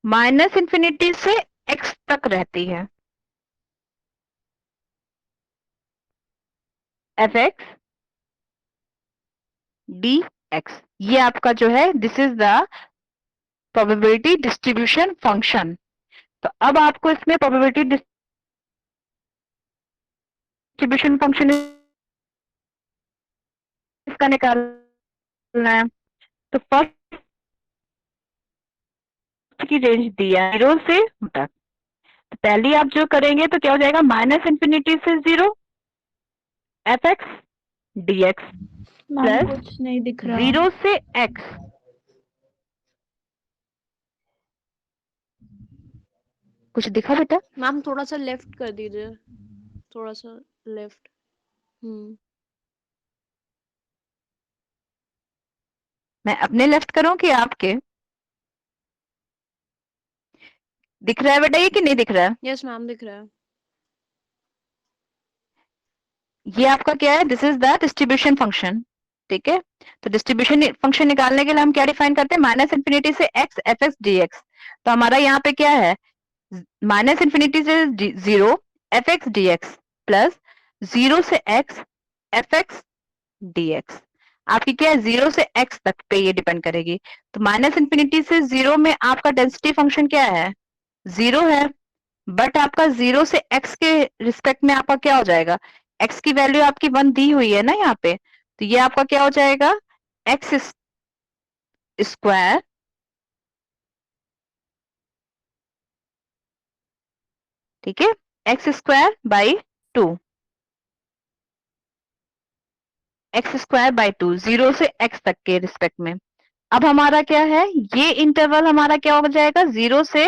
[SPEAKER 2] -इंफिनिटी से x तक रहती है। एफएक्स dx, ये आपका जो है this is the probability distribution function. तो अब आपको इसमें प्रोबेबिलिटी डिस्ट्रीब्यूशन फंक्शन इसका निकालना है। तो फर्स्ट की रेंज दिया है 0 से तक, तो पहले आप जो करेंगे तो क्या हो जाएगा? -इंफिनिटी से 0 एफएक्स dx
[SPEAKER 3] मैम
[SPEAKER 2] प्लस
[SPEAKER 3] कुछ नहीं दिख रहा।
[SPEAKER 2] 0 से x, कुछ दिखा बेटा?
[SPEAKER 9] मैम थोड़ा सा लेफ्ट कर दीजिए, थोड़ा सा लेफ्ट।
[SPEAKER 2] मैं अपने लेफ्ट करूं कि आपके? दिख रहा है बेटा ये कि नहीं दिख रहा है?
[SPEAKER 9] यस मैम, दिख रहा है।
[SPEAKER 2] ये आपका क्या है? This is the distribution function, ठीक है? तो डिस्ट्रीब्यूशन फंक्शन निकालने के लिए हम क्या डिफाइन करते हैं? -इंफिनिटी से x fx dx। तो हमारा यहाँ पे क्या है? -इंफिनिटी से 0 fx dx प्लस 0 से x fx dx। आपकी क्या है? 0 से x तक पे ये डिपेंड करेगी। तो -इंफिनिटी से 0 में आपका डेंसिटी फंक्शन क्या है? 0 है, बट आपका 0 से x के रिस्पेक्ट में आपका क्या हो जाएगा? x की वैल्यू आपकी 1 दी हुई है ना यहाँ पे, तो ये आपका क्या हो जाएगा? x स्क्वायर ठीक है, x square by 2, x square by 2, 0 से x तक के रिस्पेक्ट में। अब हमारा क्या है? ये इंटरवल हमारा क्या हो जाएगा? 0 से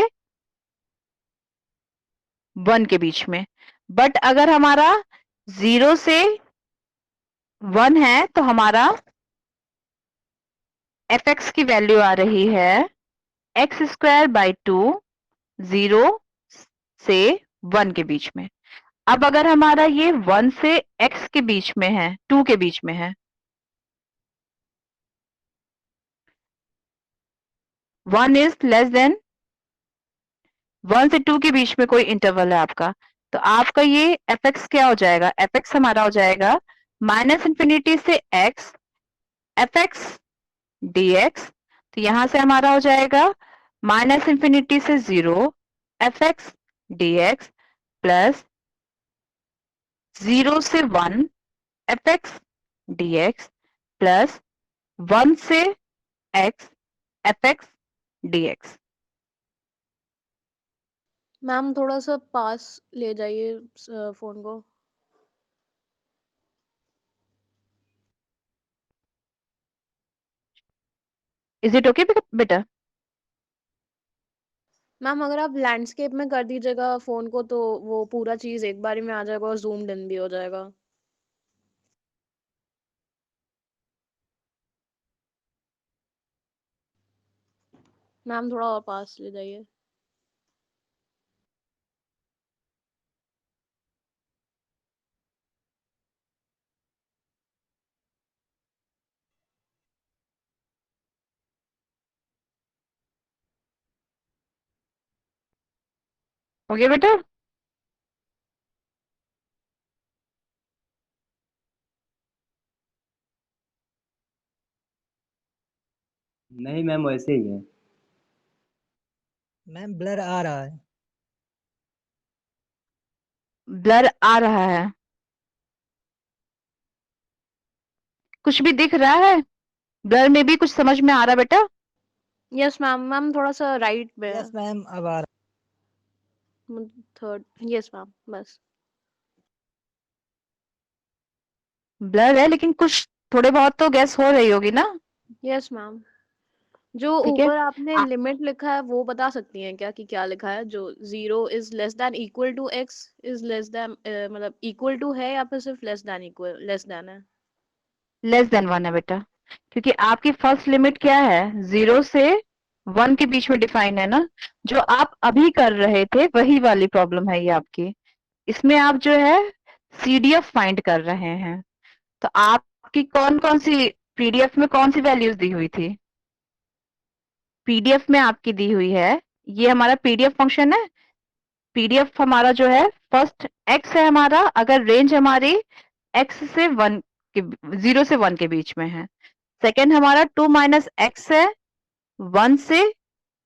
[SPEAKER 2] 1 के बीच में। बट अगर हमारा 0 से 1 है तो हमारा एफ एक्स की वैल्यू आ रही है एक्स स्क्वायर बाई 2 0 से 1 के बीच में। अब अगर हमारा ये 1 से x के बीच में है, 2 के बीच में है, 1 इज लेस देन 1 से 2 के बीच में कोई इंटरवल है आपका, तो आपका ये एफ एक्स क्या हो जाएगा? एफ एक्स हमारा हो जाएगा माइनस इंफिनिटी से x f x d x. तो यहां से हमारा हो जाएगा माइनस इंफिनिटी से 0 F x d x plus 0 से 1 F x d x plus 1 से x f x d x.
[SPEAKER 9] Ma'am थोड़ा सा पास ले जाइए फोन को।
[SPEAKER 2] इज इट ओके बेटा?
[SPEAKER 9] मैम अगर आप लैंडस्केप में कर दीजिएगा फोन को तो वो पूरा चीज एक बारी में आ जाएगा और जूम्ड इन भी हो जाएगा। मैम थोड़ा और पास ले जाइए।
[SPEAKER 2] ओके बेटा?
[SPEAKER 5] नहीं मैम वैसे ही है।
[SPEAKER 8] मैम ब्लर आ रहा है।
[SPEAKER 2] ब्लर आ रहा है? कुछ भी दिख रहा है? ब्लर में भी कुछ समझ में आ रहा बेटा?
[SPEAKER 9] Yes ma'am. मैम थोड़ा सा राइट में
[SPEAKER 8] यस मैम अब आ रहा।
[SPEAKER 9] थर्ड। यस मैम बस।
[SPEAKER 2] ब्लर है लेकिन कुछ थोड़े बहुत तो गैस हो रही होगी ना?
[SPEAKER 9] Yes ma'am. जो
[SPEAKER 2] ठीक है।
[SPEAKER 9] ऊपर आपने लिमिट लिखा है वो बता सकती हैं क्या कि क्या लिखा है? जो 0 is less than equal to x is less than मतलब इक्वल टू है या फिर सिर्फ less than equal less than है?
[SPEAKER 2] लेस देन 1 है बेटा, क्योंकि आपकी फर्स्ट लिमिट क्या है? 0 से 1 के बीच में डिफाइन है ना। जो आप अभी कर रहे थे वही वाली प्रॉब्लम है ये आपकी। इसमें आप जो है CDF फाइंड कर रहे हैं। तो आपकी कौन कौन सी PDF में कौन सी वैल्यूज दी हुई थी? PDF में आपकी दी हुई है, ये हमारा PDF फंक्शन है। PDF हमारा जो है फर्स्ट x है हमारा, अगर रेंज हमारी x से 1 के 0 से 1 के बीच में है। सेकेंड हमारा 2 माइनस x है, 1 से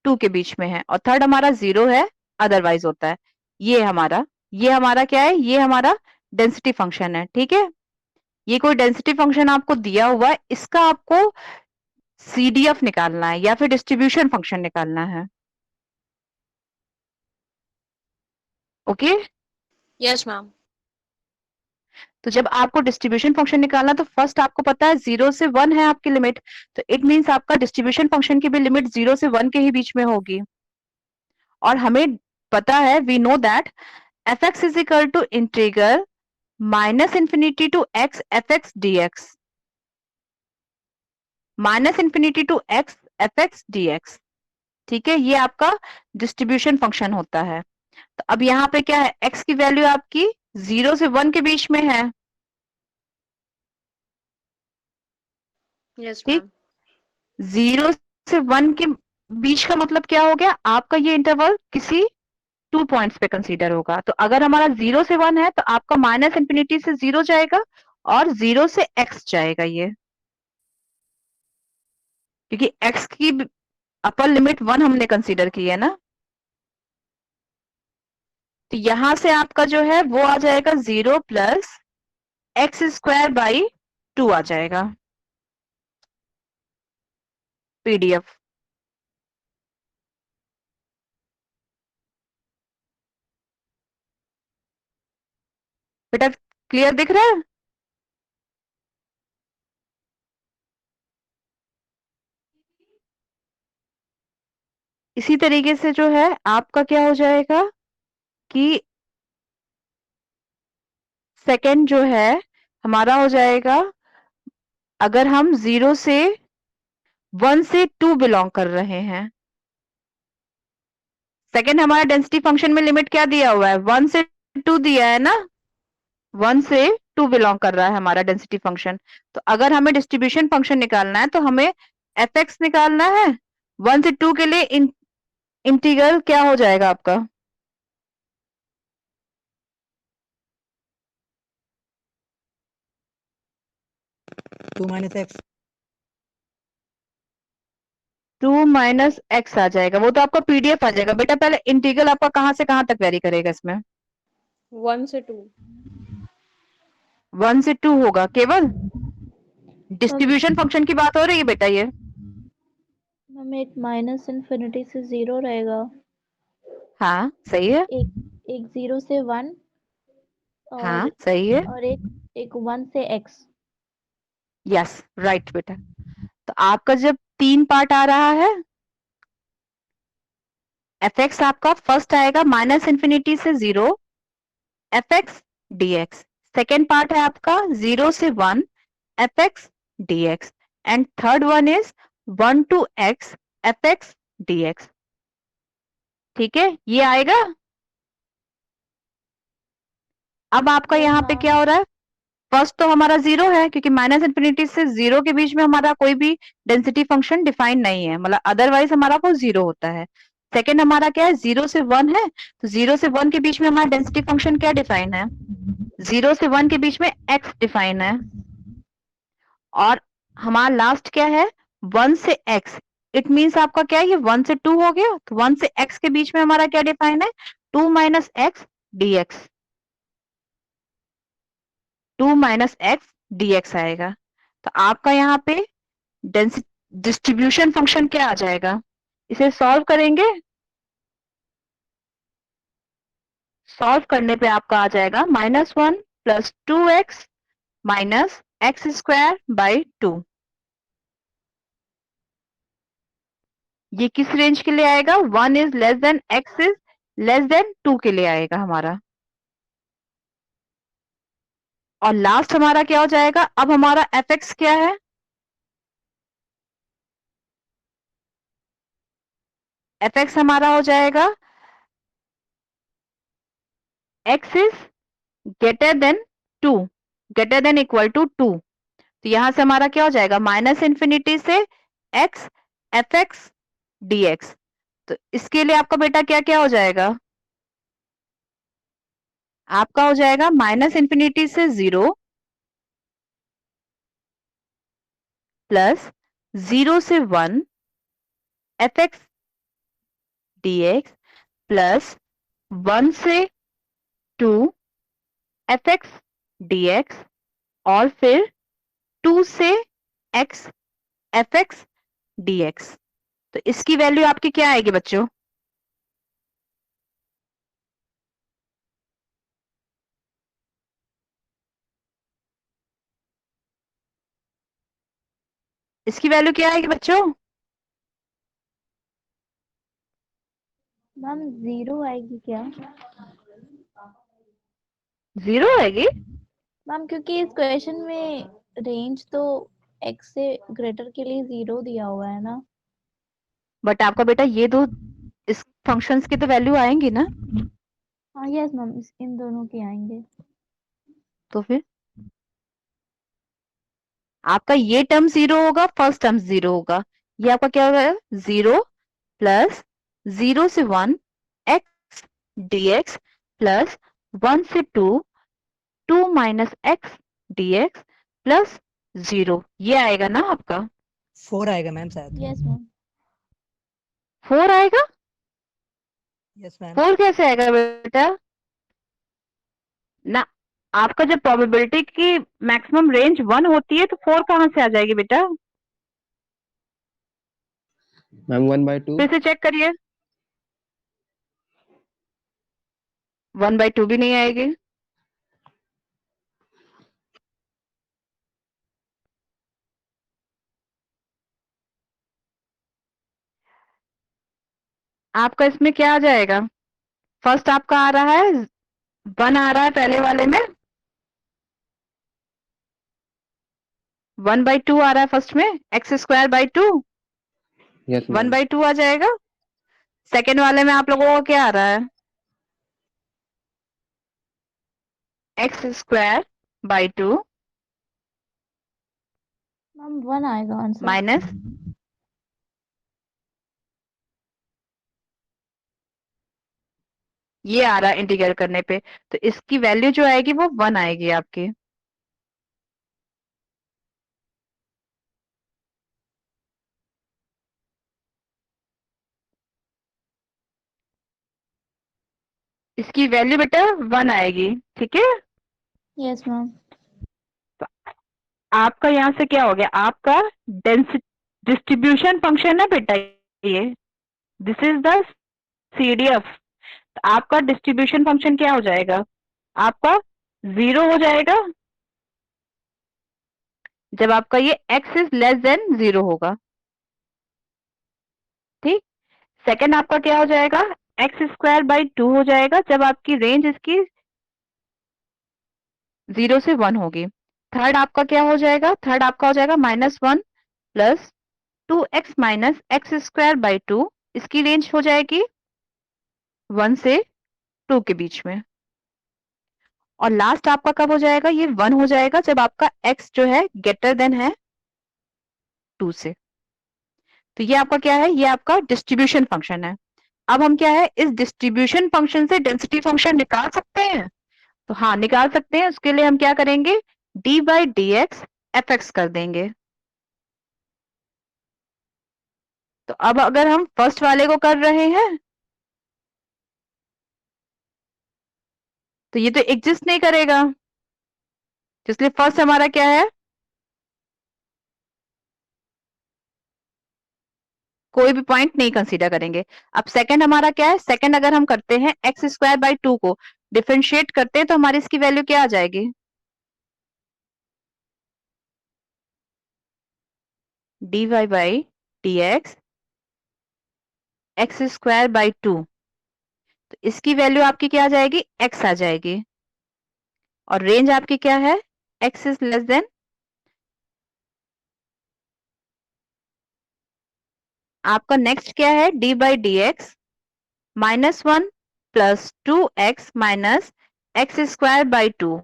[SPEAKER 2] 2 के बीच में है, और थर्ड हमारा 0 है, अदरवाइज होता है। ये हमारा क्या है? ये हमारा डेंसिटी फंक्शन है। ठीक है, ये कोई डेंसिटी फंक्शन आपको दिया हुआ है, इसका आपको CDF निकालना है या फिर डिस्ट्रीब्यूशन फंक्शन निकालना है। ओके?
[SPEAKER 9] Yes ma'am.
[SPEAKER 2] तो जब आपको डिस्ट्रीब्यूशन फंक्शन निकालना तो फर्स्ट आपको पता है 0 से 1 है आपकी लिमिट, तो इट मींस आपका डिस्ट्रीब्यूशन फंक्शन की भी लिमिट 0 से 1 के ही बीच में होगी। और हमें पता है, we know that f x is equal to integral minus infinity to x f x d x, minus infinity to x f x d x. ठीक है, ये आपका डिस्ट्रीब्यूशन फंक्शन होता है। तो अब यहाँ पे क्या है? x की वैल्यू आपकी 0 से 1 के बीच में है।
[SPEAKER 9] यस
[SPEAKER 2] ठीक,
[SPEAKER 9] मैम।
[SPEAKER 2] 0 से 1 के बीच का मतलब क्या हो गया? आपका ये इंटरवल किसी 2 पॉइंट्स पे कंसीडर होगा। तो अगर हमारा 0 से 1 है तो आपका माइनस इंफिनिटी से 0 जाएगा और 0 से x जाएगा ये, क्योंकि x की अपर लिमिट 1 हमने कंसीडर की है ना। तो यहां से आपका जो है वो आ जाएगा 0 प्लस एक्स स्क्वायर बाई 2 आ जाएगा PDF। बेटा क्लियर दिख रहा है? इसी तरीके से जो है आपका क्या हो जाएगा कि सेकंड जो है हमारा हो जाएगा, अगर हम 0 से 1 से 2 बिलोंग कर रहे हैं। सेकंड हमारा डेंसिटी फंक्शन में लिमिट क्या दिया हुआ है, 1 से 2 दिया है ना, 1 से 2 बिलोंग कर रहा है हमारा डेंसिटी फंक्शन। तो अगर हमें डिस्ट्रीब्यूशन फंक्शन निकालना है तो हमें एफ एक्स निकालना है। 1 से 2 के लिए इंटीग्रल क्या हो जाएगा आपका,
[SPEAKER 8] 2 माइनस एक्स।
[SPEAKER 2] 2 माइनस एक्स आ जाएगा, वो तो आपका पीडीएफ आ जाएगा बेटा। पहले इंटीग्रल आपका कहाँ से कहाँ तक वेरी करेगा इसमें,
[SPEAKER 9] 1 से 2।
[SPEAKER 2] 1 से 2 होगा केवल। डिस्ट्रीब्यूशन फंक्शन की बात हो रही है बेटा ये।
[SPEAKER 3] मैम एक माइनस इन्फिनिटी से 0 रहेगा,
[SPEAKER 2] हाँ सही है,
[SPEAKER 3] एक 0 से 1
[SPEAKER 2] हाँ
[SPEAKER 3] और
[SPEAKER 2] सही है,
[SPEAKER 3] और एक 1 से x।
[SPEAKER 2] यस राइट बेटा। तो आपका जब 3 पार्ट आ रहा है, एफ एक्स आपका फर्स्ट आएगा माइनस इन्फिनिटी से 0 F x d x. Second part है आपका 0 से 1 F x d x. And third one is 1 to x f x d x. ठीक है, ये आएगा। अब आपका यहाँ पे क्या हो रहा है, फर्स्ट तो हमारा 0 है क्योंकि माइनस इन्फिनिटी से 0 के बीच में हमारा कोई भी डेंसिटी फंक्शन डिफाइन नहीं है, मतलब अदरवाइज हमारा वो 0 होता है। सेकेंड हमारा क्या है, 0 से 1 है, तो 0 से 1 के बीच में हमारा डेंसिटी फंक्शन क्या डिफाइन है, 0 से 1 के बीच में x डिफाइन है। और हमारा लास्ट क्या है, 1 से x। इट मीन्स आपका क्या है, ये 1 से 2 हो गया, तो 1 से x के बीच में हमारा क्या डिफाइन है, 2 minus x d x. 2 minus x d x आएगा। तो आपका यहाँ पे डिस्ट्रीब्यूशन फंक्शन क्या आ जाएगा, इसे सॉल्व करेंगे। सॉल्व करने पे आपका आ जाएगा -1 plus 2x minus x square by 2। ये किस रेंज के लिए आएगा, 1 is less than x is less then 2 के लिए आएगा हमारा। और लास्ट हमारा क्या हो जाएगा, अब हमारा एफ एक्स क्या है, एफ एक्स हमारा हो जाएगा x is greater than 2, greater than equal to 2। तो यहां से हमारा क्या हो जाएगा, माइनस इन्फिनिटी से x f x d x. तो इसके लिए आपका बेटा क्या क्या हो जाएगा, आपका हो जाएगा माइनस इन्फिनिटी से 0 प्लस 0 से 1 F x d x plus 1 से 2 एफ एक्स डी एक्स और फिर 2 से x f x d x. तो इसकी वैल्यू आपकी क्या आएगी बच्चों, इसकी वैल्यू क्या आएगी बच्चों,
[SPEAKER 3] मैम 0 आएगी क्या?
[SPEAKER 2] 0 आएगी।
[SPEAKER 3] मैम क्योंकि इस क्वेश्चन में रेंज तो x से ग्रेटर के लिए 0 दिया हुआ है ना।
[SPEAKER 2] बट आपका बेटा ये दो इस फंक्शंस की तो वैल्यू आएंगी ना,
[SPEAKER 3] हाँ यस मैम, इन दोनों के आएंगे।
[SPEAKER 2] तो फिर आपका ये टर्म 0 होगा, फर्स्ट टर्म 0 होगा। ये आपका क्या होगा, 0 प्लस 0 से 1 x डी एक्स प्लस 1 से 2 2 minus x d x plus 0। ये आएगा ना आपका,
[SPEAKER 8] 4 आएगा मैम शायद।
[SPEAKER 3] Yes ma'am.
[SPEAKER 2] 4 आएगा,
[SPEAKER 8] यस मैम।
[SPEAKER 2] 4 कैसे आएगा बेटा ना, आपका जब प्रोबेबिलिटी की मैक्सिमम रेंज 1 होती है तो 4 कहां से आ जाएगी बेटा,
[SPEAKER 7] मैम 1/2।
[SPEAKER 2] फिर से चेक करिए, 1/2 भी नहीं आएगी। आपका इसमें क्या आ जाएगा, फर्स्ट आपका आ रहा है 1 आ रहा है पहले वाले में, 1/2 आ रहा है फर्स्ट में, x² by 2
[SPEAKER 7] Yes,
[SPEAKER 2] 1
[SPEAKER 7] ma'am.
[SPEAKER 2] by 2 आ जाएगा। सेकेंड वाले में आप लोगों को क्या आ रहा है? एक्स स्क्वायर बाई 2
[SPEAKER 3] मैम 1 आएगा आंसर।
[SPEAKER 2] माइनस ये आ रहा है इंटीग्रेट करने पे, तो इसकी वैल्यू जो आएगी वो 1 आएगी आपकी। इसकी वैल्यू बेटा 1 आएगी, ठीक है।
[SPEAKER 3] Yes ma'am.
[SPEAKER 2] आपका यहाँ से क्या हो गया? आपका डिस्ट्रीब्यूशन फंक्शन है बेटा ये, दिस इज द CDF। आपका डिस्ट्रीब्यूशन फंक्शन क्या हो जाएगा? आपका 0 हो जाएगा जब आपका ये x इज लेस देन 0 होगा, ठीक। सेकंड आपका क्या हो जाएगा? एक्स स्क्वायर बाई 2 हो जाएगा जब आपकी रेंज इसकी 0 से 1 होगी। थर्ड आपका क्या हो जाएगा? थर्ड आपका हो जाएगा -1 plus 2x minus x square by 2, इसकी रेंज हो जाएगी 1 से 2 के बीच में। और लास्ट आपका कब हो जाएगा? ये 1 हो जाएगा जब आपका x जो है ग्रेटर देन है 2 से। तो ये आपका क्या है? ये आपका डिस्ट्रीब्यूशन फंक्शन है। अब हम क्या है, इस डिस्ट्रीब्यूशन फंक्शन से डेंसिटी फंक्शन निकाल सकते हैं। तो हाँ निकाल सकते हैं। उसके लिए हम क्या करेंगे? D by d x f x कर देंगे। तो अब अगर हम फर्स्ट वाले को कर रहे हैं तो ये तो एग्जिस्ट नहीं करेगा, इसलिए फर्स्ट हमारा क्या है? कोई भी पॉइंट नहीं कंसीडर करेंगे। अब सेकंड हमारा क्या है? सेकंड अगर हम करते हैं एक्स स्क्वायर बाई 2 को डिफरेंशिएट करते हैं तो हमारी इसकी वैल्यू क्या आ जाएगी? D y by d x square by 2, तो इसकी वैल्यू आपकी क्या आ जाएगी? x आ जाएगी। और रेंज आपकी क्या है? x इज लेस देन, आपका नेक्स्ट क्या है? D by d x -1 plus 2x minus x square by 2,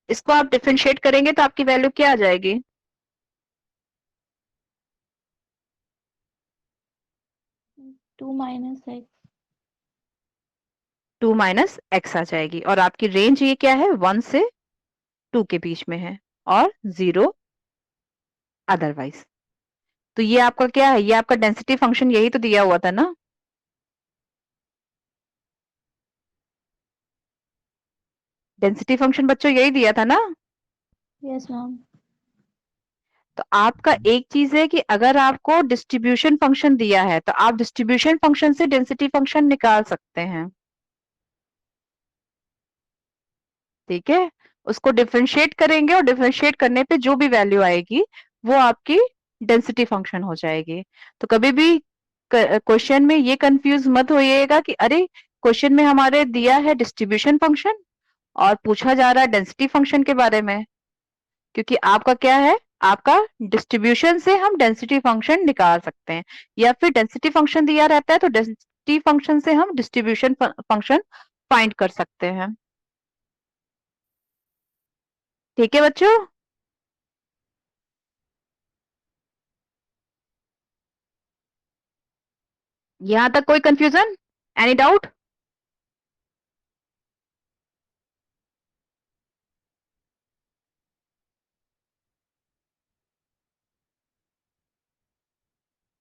[SPEAKER 2] इसको आप डिफरेंशिएट करेंगे तो आपकी वैल्यू क्या आ जाएगी?
[SPEAKER 3] 2 माइनस एक्स।
[SPEAKER 2] 2 माइनस एक्स आ जाएगी। और आपकी रेंज ये क्या है? 1 से 2 के बीच में है और 0 अदरवाइज। तो ये आपका क्या है? ये आपका डेंसिटी फंक्शन यही तो दिया हुआ था ना। डेंसिटी फंक्शन बच्चों यही दिया था ना।
[SPEAKER 3] Yes ma'am.
[SPEAKER 2] तो आपका एक चीज है कि अगर आपको डिस्ट्रीब्यूशन फंक्शन दिया है तो आप डिस्ट्रीब्यूशन फंक्शन से डेंसिटी फंक्शन निकाल सकते हैं, ठीक है। उसको डिफरेंशिएट करेंगे और डिफरेंशिएट करने पे जो भी वैल्यू आएगी वो आपकी डेंसिटी फंक्शन हो जाएगी। तो कभी भी क्वेश्चन में ये कंफ्यूज मत होइएगा कि अरे क्वेश्चन में हमारे दिया है डिस्ट्रीब्यूशन फंक्शन और पूछा जा रहा है डेंसिटी फंक्शन के बारे में, क्योंकि आपका क्या है? आपका डिस्ट्रीब्यूशन से हम डेंसिटी फंक्शन निकाल सकते हैं, या फिर डेंसिटी फंक्शन दिया रहता है तो डेंसिटी फंक्शन से हम डिस्ट्रीब्यूशन फंक्शन फाइंड कर सकते हैं, ठीक है बच्चों। यहां तक कोई कंफ्यूजन, एनी डाउट?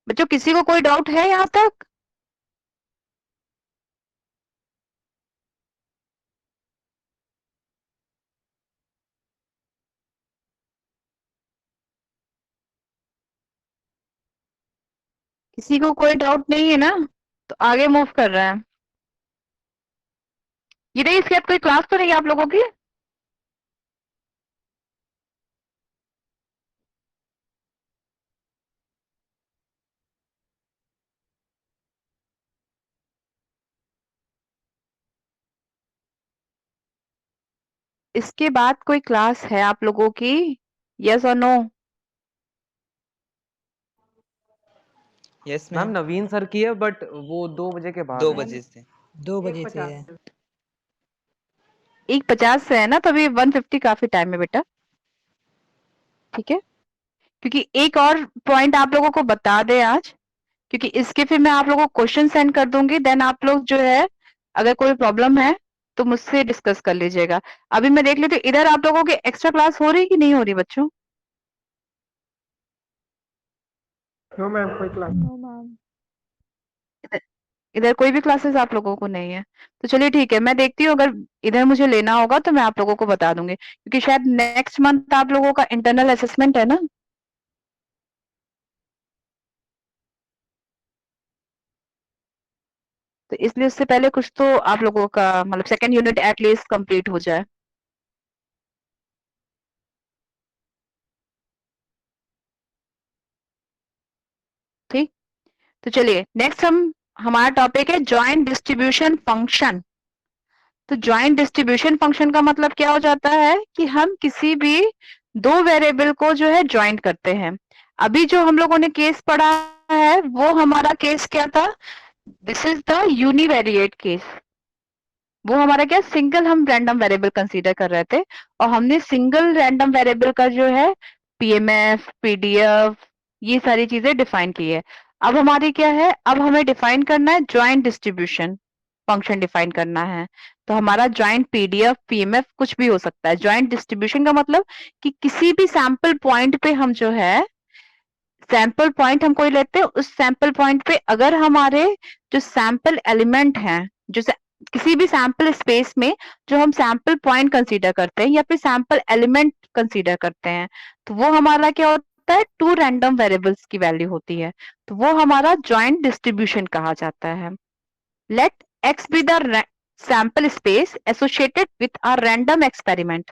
[SPEAKER 2] बच्चों किसी को कोई डाउट है यहां तक? किसी को कोई डाउट नहीं है ना? तो आगे मूव कर रहे हैं। ये नहीं, इसके बाद कोई क्लास तो नहीं है आप लोगों की? इसके बाद कोई क्लास है आप लोगों की? यस और no?
[SPEAKER 10] Yes
[SPEAKER 6] ma'am
[SPEAKER 10] ma'am.
[SPEAKER 6] Naveen sir की है बट वो 2 बजे के बाद
[SPEAKER 10] 2
[SPEAKER 6] है।
[SPEAKER 10] बजे से।
[SPEAKER 8] 2 बजे से है।
[SPEAKER 2] 1:50 से है ना, तो अभी 150 काफी टाइम है बेटा, ठीक है। क्योंकि एक और पॉइंट आप लोगों को बता दे आज, क्योंकि इसके फिर मैं आप लोगों को क्वेश्चन सेंड कर दूंगी, देन आप लोग जो है अगर कोई प्रॉब्लम है तो मुझसे डिस्कस कर लीजिएगा। अभी मैं देख लेती हूँ इधर आप लोगों की एक्स्ट्रा क्लास हो रही कि नहीं हो रही बच्चों?
[SPEAKER 7] नो मैम कोई क्लास।
[SPEAKER 3] No ma'am.
[SPEAKER 2] इधर कोई भी क्लासेस आप लोगों को नहीं है, तो चलिए ठीक है, मैं देखती हूँ अगर इधर मुझे लेना होगा तो मैं आप लोगों को बता दूंगी, क्योंकि शायद नेक्स्ट मंथ आप लोगों का इंटरनल असेसमेंट है ना। तो इसलिए उससे पहले कुछ तो आप लोगों का मतलब सेकंड यूनिट एटलीस्ट कंप्लीट हो जाए। ठीक, तो चलिए नेक्स्ट हमारा टॉपिक है जॉइंट डिस्ट्रीब्यूशन फंक्शन। तो जॉइंट डिस्ट्रीब्यूशन फंक्शन का मतलब क्या हो जाता है कि हम किसी भी दो वेरिएबल को जो है ज्वाइंट करते हैं। अभी जो हम लोगों ने केस पढ़ा है वो हमारा केस क्या था? This is the univariate case. वो हमारा क्या, सिंगल हम रैंडम वेरिएबल कंसीडर कर रहे थे, और हमने सिंगल रैंडम वेरिएबल का जो है पीएमएफ, पीडीएफ, ये सारी चीजें डिफाइन की है। अब हमारी क्या है, अब हमें डिफाइन करना है जॉइंट डिस्ट्रीब्यूशन फंक्शन डिफाइन करना है। तो हमारा जॉइंट पीडीएफ, पीएमएफ कुछ भी हो सकता है। जॉइंट डिस्ट्रीब्यूशन का मतलब कि किसी भी सैंपल पॉइंट पे हम जो है, सैंपल पॉइंट हम कोई लेते हैं, उस सैंपल पॉइंट पे अगर हमारे जो सैंपल एलिमेंट हैं, किसी भी सैंपल स्पेस में जो हम सैंपल पॉइंट कंसीडर करते हैं या फिर सैंपल एलिमेंट कंसीडर करते हैं, तो वो हमारा क्या होता है, 2 रैंडम वेरिएबल्स की वैल्यू होती है, तो वो हमारा जॉइंट डिस्ट्रीब्यूशन कहा जाता है। Let x be the sample space associated with a random experiment.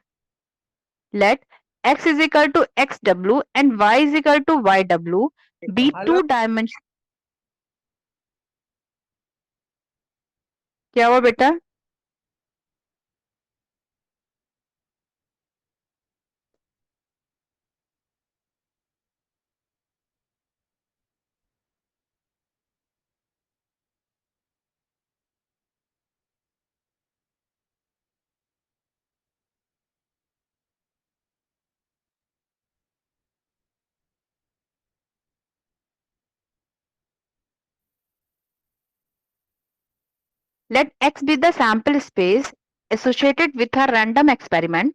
[SPEAKER 2] Let x is equal to xw and y is equal to yw be
[SPEAKER 5] hello
[SPEAKER 2] 2 dimension। क्या हुआ बेटा? Let x be the sample space associated with a random experiment.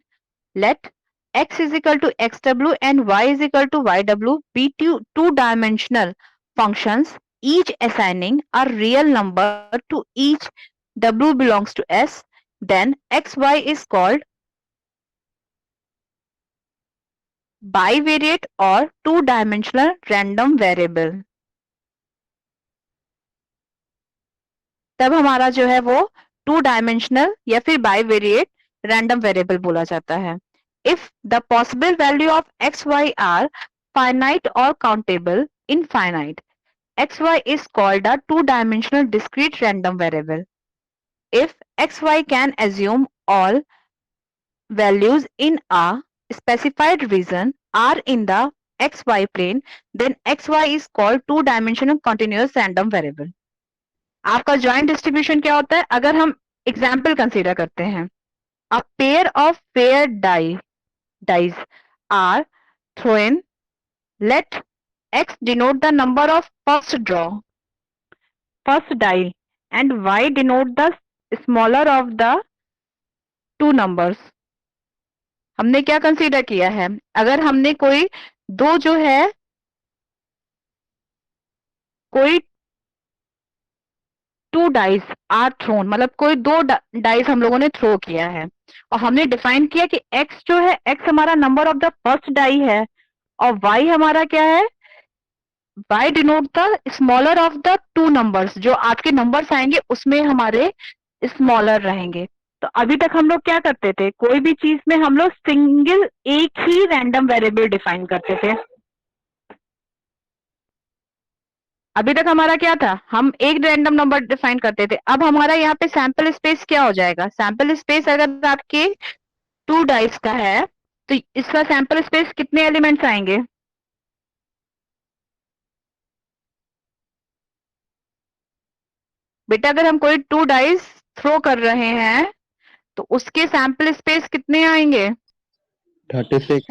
[SPEAKER 2] Let x is equal to xw and y is equal to yw be two-dimensional functions, each assigning a real number to each w belongs to S. Then xy is called bivariate or two-dimensional random variable। तब हमारा जो है वो 2 dimensional या फिर bivariate random variable बोला जाता है। If the possible value of x y are finite और countable infinite, x y is called a 2 dimensional discrete random variable. If x y can assume all values in a specified region are in the xy plane, then xy is called 2 dimensional continuous random variable। आपका joint distribution क्या होता है? अगर हम example consider करते हैं, a pair of fair dice are thrown, let x denote the number of first die and y denote the smaller of the two numbers। हमने क्या कंसीडर किया है? अगर हमने कोई दो जो है कोई 2 डाइस आर थ्रोन, मतलब कोई 2 डाइस हम लोगों ने थ्रो किया है, और हमने डिफाइन किया कि x जो है, x हमारा number of the first die है और y हमारा क्या है, y denote the smaller of the 2 numbers. जो आपके नंबर्स आएंगे उसमें हमारे स्मॉलर रहेंगे। तो अभी तक हम लोग क्या करते थे, कोई भी चीज में हम लोग सिंगल एक ही रैंडम वेरिएबल डिफाइन करते थे। अभी तक हमारा क्या था, हम एक रैंडम नंबर डिफाइन करते थे। अब हमारा यहाँ पे सैंपल स्पेस क्या हो जाएगा? सैंपल स्पेस अगर आपके 2 डाइस का है तो इसका सैंपल स्पेस कितने एलिमेंट्स आएंगे? बेटा अगर हम कोई 2 डाइस थ्रो कर रहे हैं तो उसके सैंपल स्पेस कितने आएंगे?
[SPEAKER 4] 36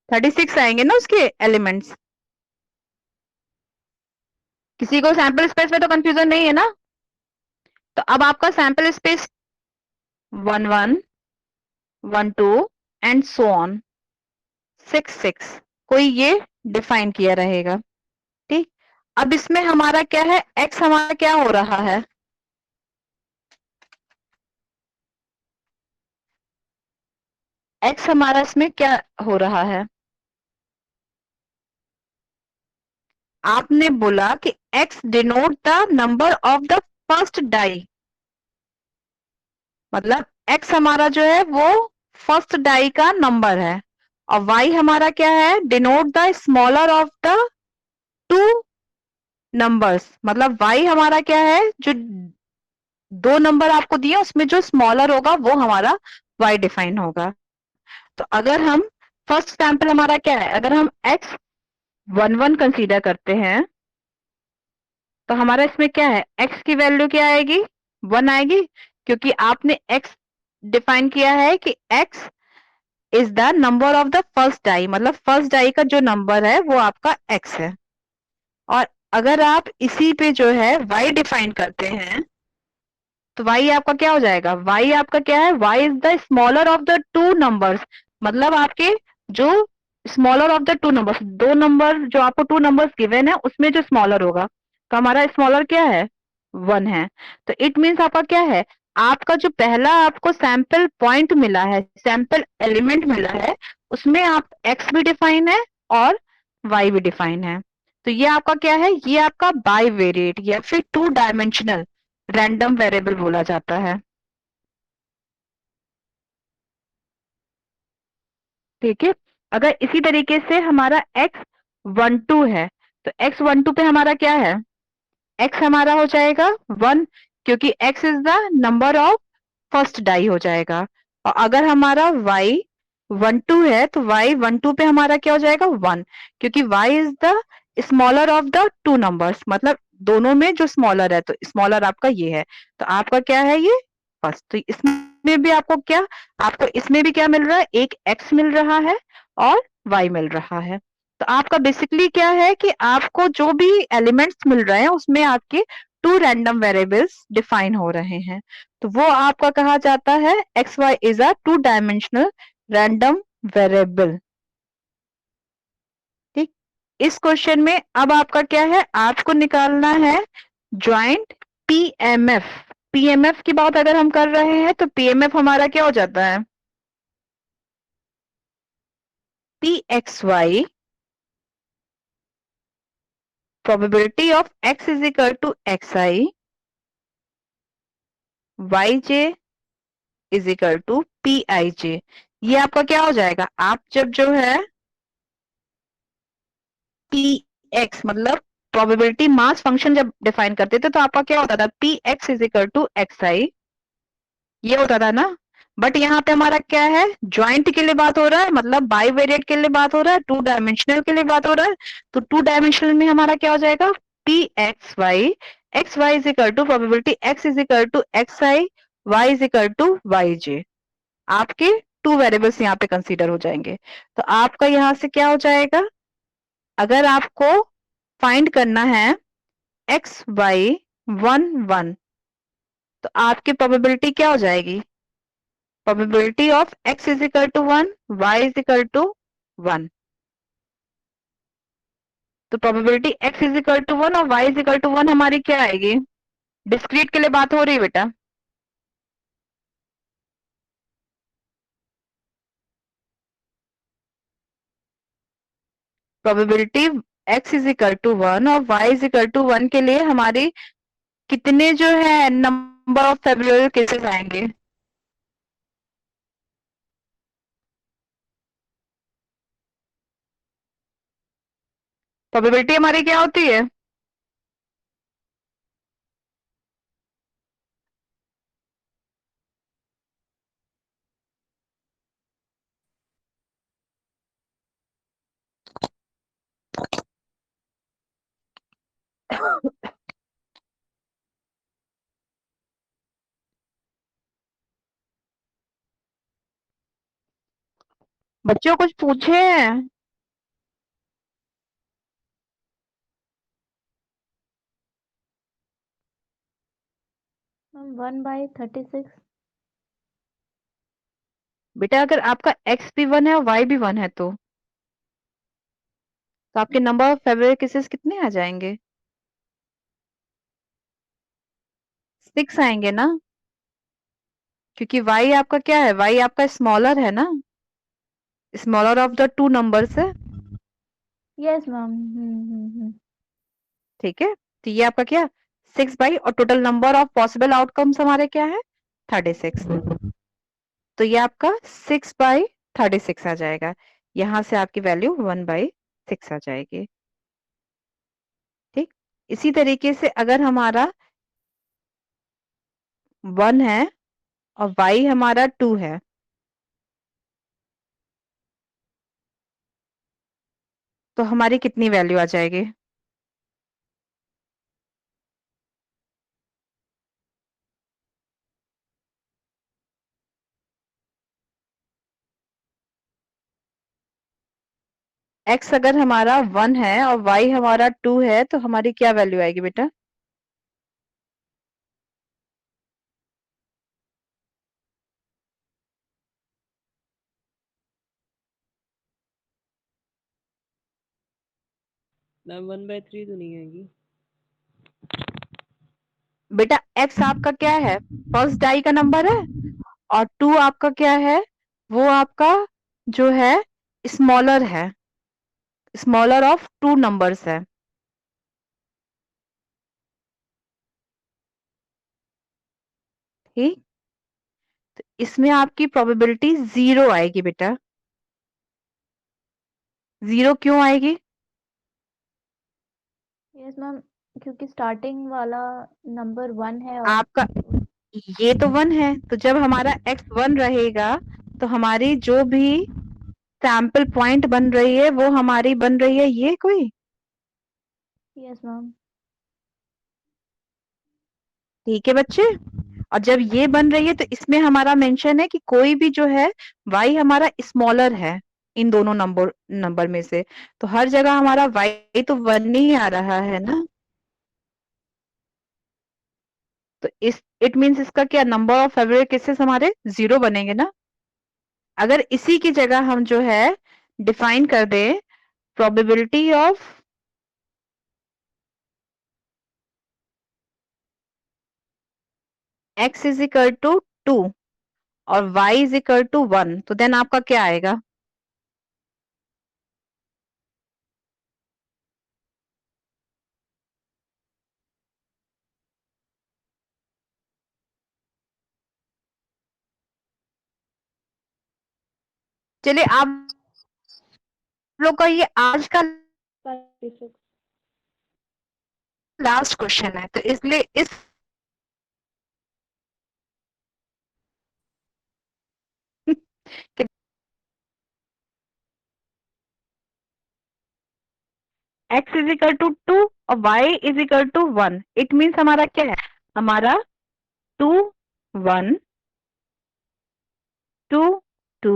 [SPEAKER 2] 36 आएंगे ना उसके एलिमेंट्स। किसी को सैंपल स्पेस में तो कंफ्यूजन नहीं है ना? तो अब आपका sample space 1 1 1 2 and so on 6 6 कोई ये डिफाइन किया रहेगा। ठीक, अब इसमें हमारा क्या है, x हमारा क्या हो रहा है? x हमारा इसमें क्या हो रहा है? आपने बोला कि x denote the number of the first die, मतलब x हमारा जो है वो फर्स्ट डाई का नंबर है, और y हमारा क्या है, denote the smaller of the two numbers, मतलब y हमारा क्या है, जो दो नंबर आपको दिए उसमें जो स्मॉलर होगा वो हमारा y डिफाइन होगा। तो अगर हम फर्स्ट सैंपल हमारा क्या है, अगर हम x 1 1 कंसीडर करते हैं तो हमारा इसमें क्या है, x की वैल्यू क्या आएगी, 1 आएगी, क्योंकि आपने x डिफाइन किया है कि x is the number of the first die, मतलब फर्स्ट डाई का जो नंबर है वो आपका x है। और अगर आप इसी पे जो है y डिफाइन करते हैं तो y आपका क्या हो जाएगा, y आपका क्या है, y is the smaller of the two numbers, मतलब आपके जो smaller of the two numbers, दो नंबर जो आपको टू नंबर्स गिवन है उसमें जो स्मॉलर होगा, तो हमारा स्मॉलर क्या है, 1 है। तो इट मीन्स आपका क्या है, आपका जो पहला आपको सैंपल पॉइंट मिला है, सैंपल एलिमेंट मिला है, उसमें आप x भी डिफाइन है और y भी डिफाइन है। तो ये आपका क्या है, ये आपका बाईवेरिएट या फिर 2 डायमेंशनल रैंडम वेरिएबल बोला जाता है। ठीक है, अगर इसी तरीके से हमारा x12 है तो x12 पे हमारा क्या है, x हमारा हो जाएगा 1, क्योंकि x is the number of first die हो जाएगा। और अगर हमारा y12 है तो y12 पे हमारा क्या हो जाएगा, 1, क्योंकि y is the smaller of the two numbers, मतलब दोनों में जो स्मॉलर है, तो स्मॉलर आपका ये है, तो आपका क्या है ये फर्स्ट। तो इसमें भी आपको क्या, आपको इसमें भी क्या मिल रहा है, एक x मिल रहा है और y मिल रहा है। तो आपका बेसिकली क्या है कि आपको जो भी एलिमेंट्स मिल रहे हैं उसमें आपके 2 रैंडम वेरिएबल्स डिफाइन हो रहे हैं, तो वो आपका कहा जाता है x y is a 2 dimensional random variable. ठीक, इस क्वेश्चन में अब आपका क्या है, आपको निकालना है ज्वाइंट पीएमएफ। पीएमएफ की बात अगर हम कर रहे हैं तो पीएमएफ हमारा क्या हो जाता है, p x y probability of x is equal to xi, yj is equal to pij। ये आपका क्या हो जाएगा, आप जब जो है px मतलब प्रोबेबिलिटी मास फंक्शन जब डिफाइन करते थे तो आपका क्या होता था, px is equal to xi, ये होता था ना। बट यहाँ पे हमारा क्या है, ज्वाइंट के लिए बात हो रहा है, मतलब बाईवेरिएट के लिए बात हो रहा है, 2 डायमेंशनल के लिए बात हो रहा है, तो 2 डायमेंशनल में हमारा क्या हो जाएगा, p x y is equal to probability x is equal to x i, y is equal to y j. आपके 2 वेरिएबल्स यहाँ पे कंसीडर हो जाएंगे। तो आपका यहाँ से क्या हो जाएगा, अगर आपको फाइंड करना है एक्स वाई 1 1, तो आपकी प्रोबेबिलिटी क्या हो जाएगी, probability of x is equal to 1, y is equal to 1, तो probability x is equal to 1 और y is equal to 1 हमारी क्या आएगी, डिस्क्रीट के लिए बात हो रही है बेटा, probability x is equal to 1 और y is equal to 1 के लिए हमारी कितने जो है नंबर ऑफ फेब्रुअरी केसेस आएंगे, प्रोबेबिलिटी हमारी क्या होती है, बच्चों कुछ पूछे?
[SPEAKER 3] मैम 1/36।
[SPEAKER 2] बेटा अगर आपका x भी 1 है और y भी 1 है तो आपके नंबर ऑफ फेवरेट केसेस कितने आ जाएंगे? 6 आएंगे ना, क्योंकि y आपका क्या है, y आपका स्मॉलर है ना, smaller of the two numbers है।
[SPEAKER 3] Yes ma'am.
[SPEAKER 2] ठीक है, तो ये आपका क्या 6 बाई, और total number of possible outcomes हमारे क्या है 36। तो ये आपका 6/36 आ जाएगा। यहां से आपकी वैल्यू 1/6 आ जाएगी। ठीक, इसी तरीके से अगर हमारा 1 है और y हमारा 2 है, तो हमारी कितनी वैल्यू आ जाएगी? x अगर हमारा 1 है और y हमारा 2 है तो हमारी क्या वैल्यू आएगी बेटा?
[SPEAKER 6] मैम 1/3 तो नहीं आएगी।
[SPEAKER 2] बेटा x आपका क्या है, फर्स्ट डाई का नंबर है, और 2 आपका क्या है, वो आपका जो है स्मॉलर है, स्मॉलर ऑफ टू नंबर्स है। ठीक, तो इसमें आपकी प्रोबेबिलिटी 0 आएगी बेटा। 0 क्यों आएगी?
[SPEAKER 3] यस मैम, क्योंकि स्टार्टिंग वाला नंबर 1 है और
[SPEAKER 2] आपका ये तो 1 है, तो जब हमारा x 1 रहेगा तो हमारी जो भी सैंपल पॉइंट बन रही है वो हमारी बन रही है ये कोई।
[SPEAKER 3] Yes ma'am.
[SPEAKER 2] ठीक है बच्चे, और जब ये बन रही है तो इसमें हमारा मेंशन है कि कोई भी जो है y हमारा स्मॉलर है इन दोनों नंबर में से, तो हर जगह हमारा y तो 1 ही आ रहा है ना। तो इस इट मींस इसका क्या नंबर ऑफ फेवरेट केसेस हमारे 0 बनेंगे ना। अगर इसी की जगह हम जो है डिफाइन कर दें probability of x is equal to 2 और y इज इक्वल टू 1, तो देन आपका क्या आएगा? चलिए आप लोग का ये आज का
[SPEAKER 9] 36।
[SPEAKER 2] लास्ट क्वेश्चन है, तो इसलिए इस x इज इक्वल टू 2 और y is equal to 1, it means हमारा क्या है, हमारा 2 1 2 2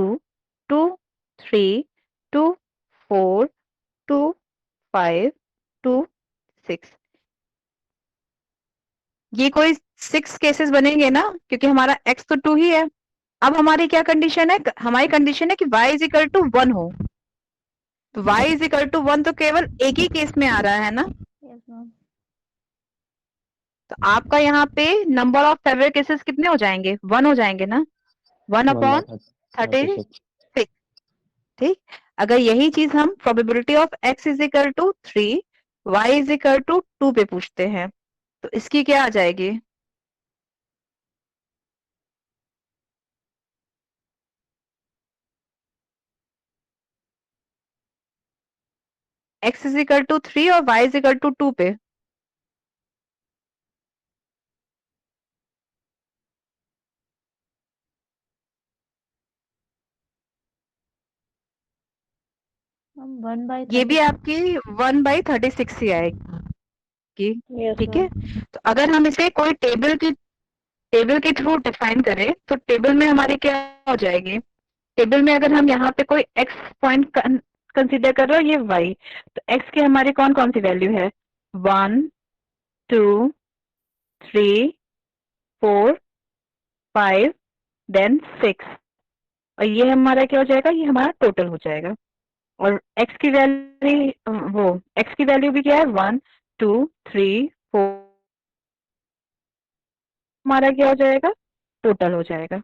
[SPEAKER 2] 2 3 2 4 2 5 2 6, ये कोई 6 केसेस बनेंगे ना, क्योंकि हमारा x तो 2 ही है। अब हमारी क्या कंडीशन है, हमारी कंडीशन है कि y इज इक्वल टू 1 हो, तो y इज इक्वल टू 1 तो केवल एक ही केस में आ रहा है ना।
[SPEAKER 3] Yes ma'am.
[SPEAKER 2] तो आपका यहाँ पे नंबर ऑफ फेवरेट केसेस कितने हो जाएंगे, 1 हो जाएंगे ना, 1 अपॉन 36। ठीक, अगर यही चीज हम probability of x is equal to 3 y is equal to 2 पे पूछते हैं तो इसकी क्या आ जाएगी? x इज इक्वल टू 3 और y इज इक्वल टू 2 पे।
[SPEAKER 3] मैम 1/36।
[SPEAKER 2] ये भी आपकी 1/36 ही आएगी।
[SPEAKER 9] यस
[SPEAKER 2] ठीक
[SPEAKER 9] मैम।
[SPEAKER 2] है, तो अगर हम इसे कोई टेबल के थ्रू डिफाइन करें तो टेबल में हमारी क्या हो जाएगी, टेबल में अगर हम यहाँ पे कोई x पॉइंट कंसीडर कर रहे हो, ये y, तो x के हमारे कौन कौन सी वैल्यू है? 1 2 3 4 5 देन 6, और ये हमारा क्या हो जाएगा? ये हमारा टोटल हो जाएगा। और x की वैल्यू, वो x की वैल्यू भी क्या है? 1 2 3 4, हमारा क्या हो जाएगा? टोटल हो जाएगा।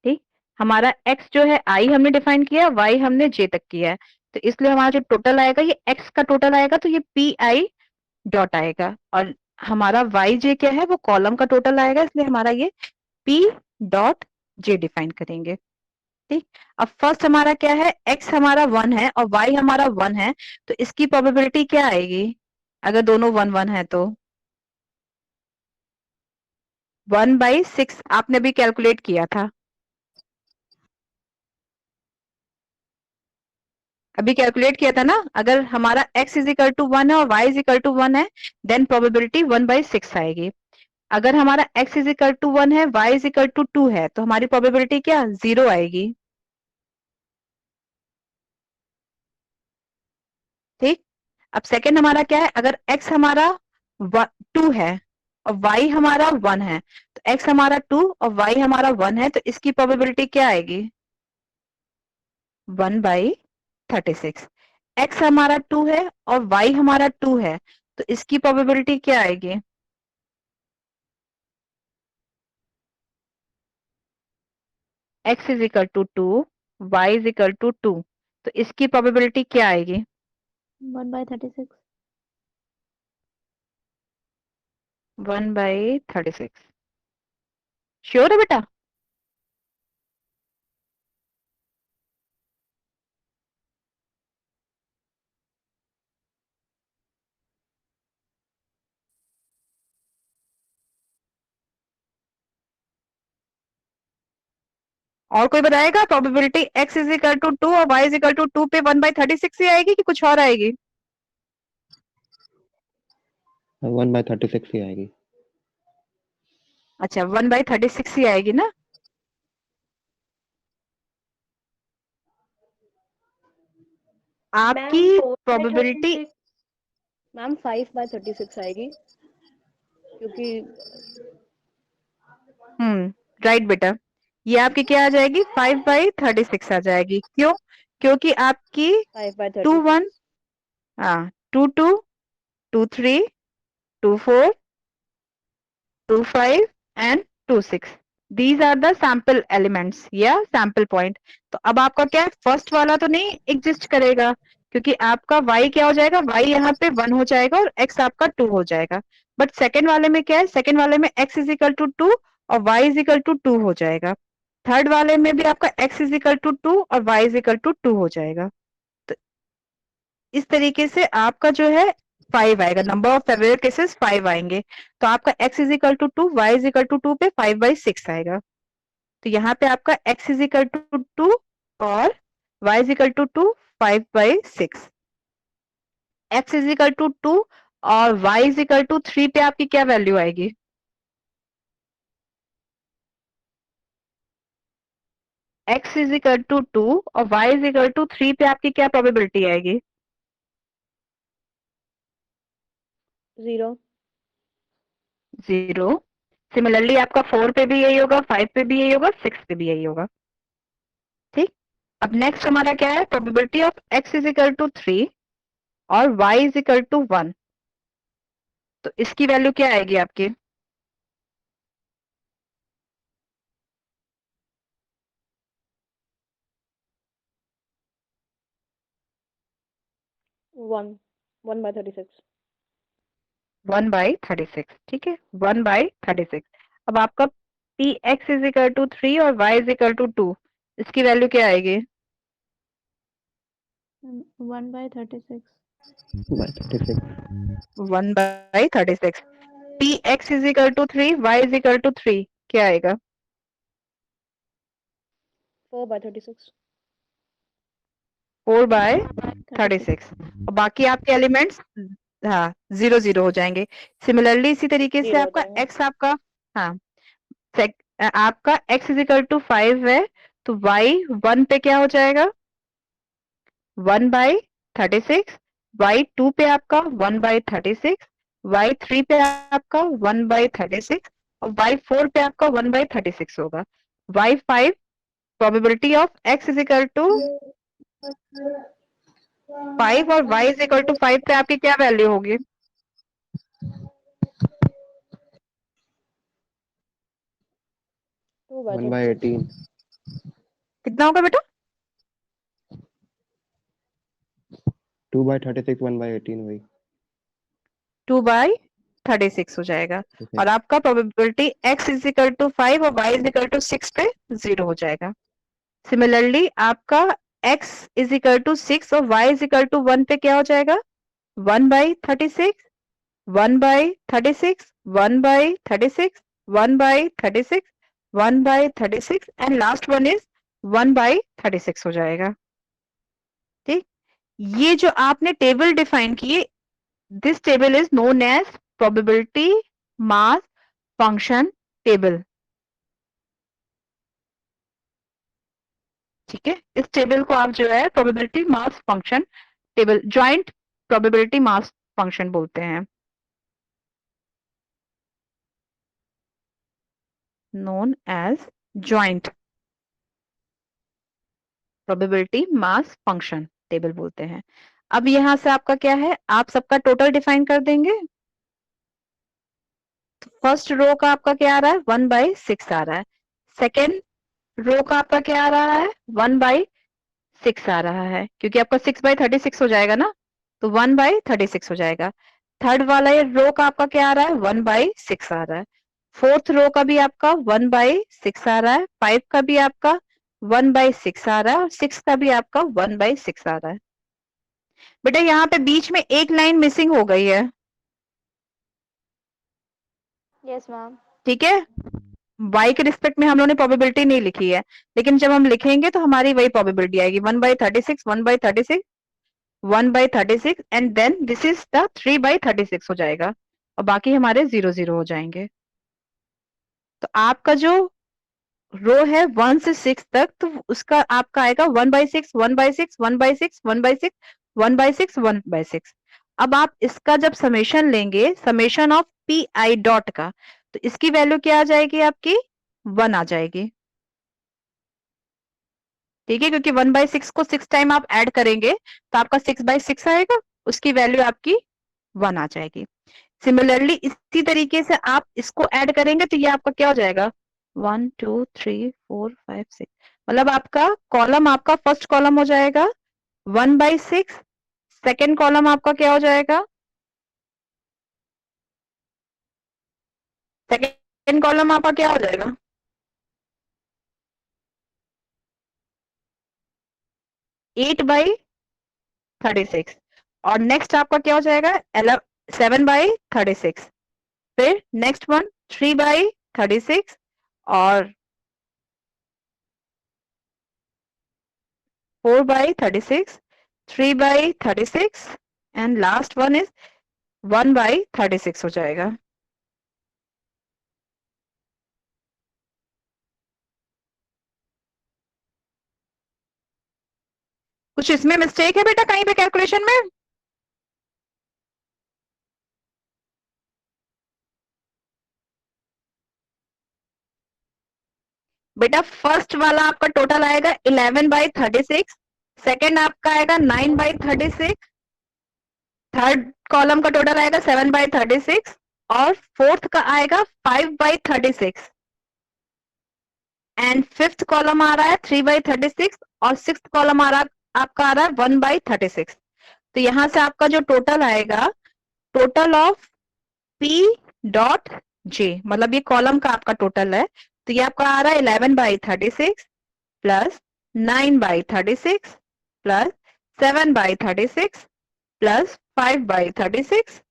[SPEAKER 2] ठीक, हमारा x जो है i हमने डिफाइन किया, y हमने j तक किया है, तो इसलिए हमारा जो टोटल आएगा ये x का टोटल आएगा, तो ये पी आई डॉट आएगा। और हमारा वाई जे क्या है? वो कॉलम का टोटल आएगा, इसलिए हमारा ये पी डॉट जे डिफाइन करेंगे। ठीक, अब फर्स्ट हमारा क्या है? x हमारा 1 है और y हमारा 1 है, तो इसकी प्रोबेबिलिटी क्या आएगी अगर दोनों 1 1 है? तो 1/6 आपने भी कैलकुलेट किया था, अभी कैलकुलेट किया था ना। अगर हमारा x इज इक्वल टू 1 है और y इज इक्वल टू 1 है, देन प्रोबेबिलिटी 1/6 आएगी। अगर हमारा x इज इक्वल टू 1 है, y इज इक्वल टू 2 है, तो हमारी प्रोबेबिलिटी क्या? 0 आएगी। ठीक, अब सेकंड हमारा क्या है? अगर x हमारा 2 है और y हमारा 1 है, तो x हमारा 2 और y हमारा 1 है, तो इसकी प्रोबेबिलिटी क्या आएगी? 1/36। x हमारा 2 है और y हमारा 2 है, तो इसकी प्रोबेबिलिटी क्या आएगी? x is equal to 2, y is equal to 2, तो इसकी प्रोबेबिलिटी क्या आएगी?
[SPEAKER 3] 1/36।
[SPEAKER 2] 1/36। श्योर है बेटा? और कोई बताएगा? Probability x is equal to 2 और y इज इक्वल टू 2 पे 1/36 ही आएगी कि कुछ और आएगी?
[SPEAKER 4] 1/36 ही आएगी।
[SPEAKER 2] अच्छा, 1/36 ही आएगी ना? आपकी प्रोबेबिलिटी
[SPEAKER 9] मैम 5/36 आएगी, क्योंकि
[SPEAKER 2] राइट बेटा, ये आपकी क्या आ जाएगी? 5/36 आ जाएगी। क्यों? क्योंकि आपकी
[SPEAKER 9] 5/36
[SPEAKER 2] 2 1, 2 2 2 3 2 4 2 5 and 2 6, these are the sample elements या sample point। तो अब आपका क्या है? फर्स्ट वाला तो नहीं एग्जिस्ट करेगा, क्योंकि आपका y क्या हो जाएगा? y यहाँ पे 1 हो जाएगा और x आपका 2 हो जाएगा। बट सेकेंड वाले में क्या है? सेकेंड वाले में x इज इक्वल टू 2 और y इज इक्वल टू 2 हो जाएगा। थर्ड वाले में भी आपका x इज इक्वल टू 2 और y इज इक्वल टू 2 हो जाएगा। तो इस तरीके से आपका जो है 5 आएगा, नंबर ऑफ फेवरेबल केसेस 5 आएंगे। तो आपका x is equal to 2, y is equal to 2 पे 5/6 आएगा। तो यहाँ पे आपका x इज इक्वल टू 2 और y is equal to 2 5/6। x is equal to 2 और y इज इक्वल टू 3 पे आपकी क्या वैल्यू आएगी? x इज इक्वल टू 2 और y इज इक्वल टू 3 पे आपकी क्या प्रोबेबिलिटी आएगी?
[SPEAKER 9] 0।
[SPEAKER 2] 0। सिमिलरली आपका 4 पे भी यही होगा, 5 पे भी यही होगा, 6 पे भी यही होगा। ठीक, अब नेक्स्ट हमारा क्या है? Probability of x is equal to 3 और y इज इक्वल टू 1, तो इसकी वैल्यू क्या आएगी आपकी?
[SPEAKER 9] वन 1/36।
[SPEAKER 2] 1/36। ठीक है, 1/36। अब आपका P x is equal to 3 और y इज इक्वल टू 2, इसकी वैल्यू क्या आएगी?
[SPEAKER 3] 1/36।
[SPEAKER 2] 1/36। P x is equal to 3, y is equal to 3, क्या आएगा?
[SPEAKER 9] 4/36।
[SPEAKER 2] 4/36। और बाकी आपके एलिमेंट्स 0 0 हो जाएंगे। सिमिलरली इसी तरीके से
[SPEAKER 9] 0 हो
[SPEAKER 2] आपका
[SPEAKER 9] जाएंगे।
[SPEAKER 2] x आपका आपका x इज इक्वल टू 5 है, तो y 1 पे क्या हो जाएगा 1/36, y 2 पे आपका 1/36, y 3 पे आपका 1/36 और y 4 पे आपका 1/36 होगा। y 5 probability of x is equal to 5 और y इज इक्वल टू 5 पे आपकी क्या वैल्यू होगी?
[SPEAKER 9] Two by
[SPEAKER 4] 1 by 18.
[SPEAKER 2] कितना होगा बेटा?
[SPEAKER 4] 2 by 36, 1 by 18 वही
[SPEAKER 2] 2/36 हो जाएगा और आपका probability x is equal to 5 और y इज इक्वल टू 6 पे 0 हो जाएगा। सिमिलरली आपका x इज इक्वल टू 6 और y इज इक्वल टू 1 पे क्या हो जाएगा 1/36, 1/36, 1/36, 1/36, 1/36 एंड लास्ट वन इज 1/36 हो जाएगा। ठीक, ये जो आपने टेबल डिफाइन किए, this table is known as probability mass function table. ठीक है, इस टेबल को आप जो है probability mass function table, joint probability mass function बोलते हैं, known as joint probability mass function table बोलते हैं। अब यहां से आपका क्या है, आप सबका टोटल डिफाइन कर देंगे। फर्स्ट रो का आपका क्या आ रहा है 1/6 आ रहा है, सेकेंड रो का आपका क्या आ रहा है 1/6 आ रहा है, क्योंकि आपका 6/36 हो जाएगा ना, तो 1/36 हो जाएगा। थर्ड वाला ये रो का आपका क्या आ रहा है 1/6 आ रहा है, फोर्थ रो का भी आपका 1/6 आ रहा है, 5 का भी आपका 1/6 आ रहा है और 6 का भी आपका 1/6 आ रहा है। बेटा यहाँ पे बीच में एक लाइन मिसिंग हो गई है,
[SPEAKER 3] यस मैम।
[SPEAKER 2] ठीक है, y के रिस्पेक्ट में हम लोगों ने प्रोबेबिलिटी नहीं लिखी है, लेकिन जब हम लिखेंगे तो हमारी वही प्रोबेबिलिटी आएगी 1/36, 1/36, 1/36 and then this is the 3/36 हो जाएगा और बाकी हमारे 0 0 हो जाएंगे। तो आपका जो रो है 1 से 6 तक, तो उसका आपका आएगा 1/6, 1/6, 1/6, 1/6, 1/6, 1/6। अब आप इसका जब समेशन लेंगे, summation of P I dot का, तो इसकी वैल्यू क्या आ जाएगी आपकी 1 आ जाएगी। ठीक है, क्योंकि 1/6 को 6 टाइम आप ऐड करेंगे तो आपका 6/6 आएगा, उसकी वैल्यू आपकी 1 आ जाएगी। सिमिलरली इसी तरीके से आप इसको ऐड करेंगे तो ये आपका क्या हो जाएगा 1 2 3 4 5 6, मतलब आपका कॉलम, आपका फर्स्ट कॉलम हो जाएगा 1/6, सेकेंड कॉलम आपका क्या हो जाएगा, सेकेंड कॉलम आपका क्या हो जाएगा 8/36 और नेक्स्ट आपका क्या हो जाएगा 7/36, फिर नेक्स्ट वन 3/36 और 4/36, 3/36 एंड लास्ट वन इज 1/36 हो जाएगा। कुछ इसमें मिस्टेक है बेटा कहीं पे कैलकुलेशन में? बेटा फर्स्ट वाला आपका टोटल आएगा 11/36, सेकेंड आपका आएगा 9/36, थर्ड कॉलम का टोटल आएगा 7/36 और फोर्थ का आएगा 5/36 एंड फिफ्थ कॉलम आ रहा है 3/36 और सिक्स्थ कॉलम आ रहा आपका आ रहा है 1/36। तो यहां से आपका जो टोटल आएगा, total of P dot J, मतलब ये कॉलम का आपका टोटल है, तो ये आपका आ रहा है 11/36 plus 9/36 plus 7/36 plus 5/36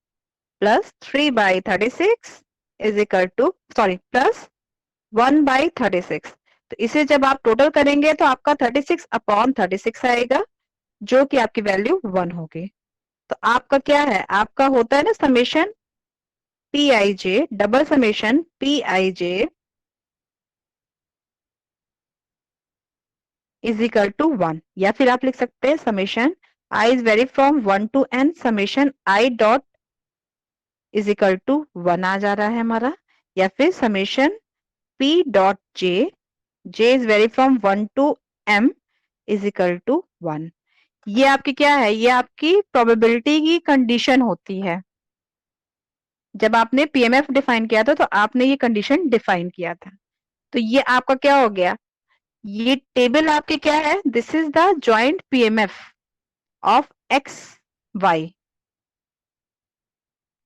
[SPEAKER 2] plus 3/36 is equal two plus 1/36। तो इसे जब आप टोटल करेंगे तो आपका 36/36 आएगा, जो कि आपकी वैल्यू 1 होगी। तो आपका क्या है, आपका होता है ना summation P I J, double summation P I J is equal to 1, या फिर आप लिख सकते हैं summation I is vary from 1 to n summation I dot is equal to 1 आ जा रहा है हमारा, या फिर summation p dot j is vary from 1 to m is equal to 1। ये आपकी क्या है, ये आपकी प्रोबेबिलिटी की कंडीशन होती है। जब आपने पीएमएफ डिफाइन किया था तो आपने ये कंडीशन डिफाइन किया था। तो ये आपका क्या हो गया, ये टेबल आपके क्या है, this is the joint PMF of x Y.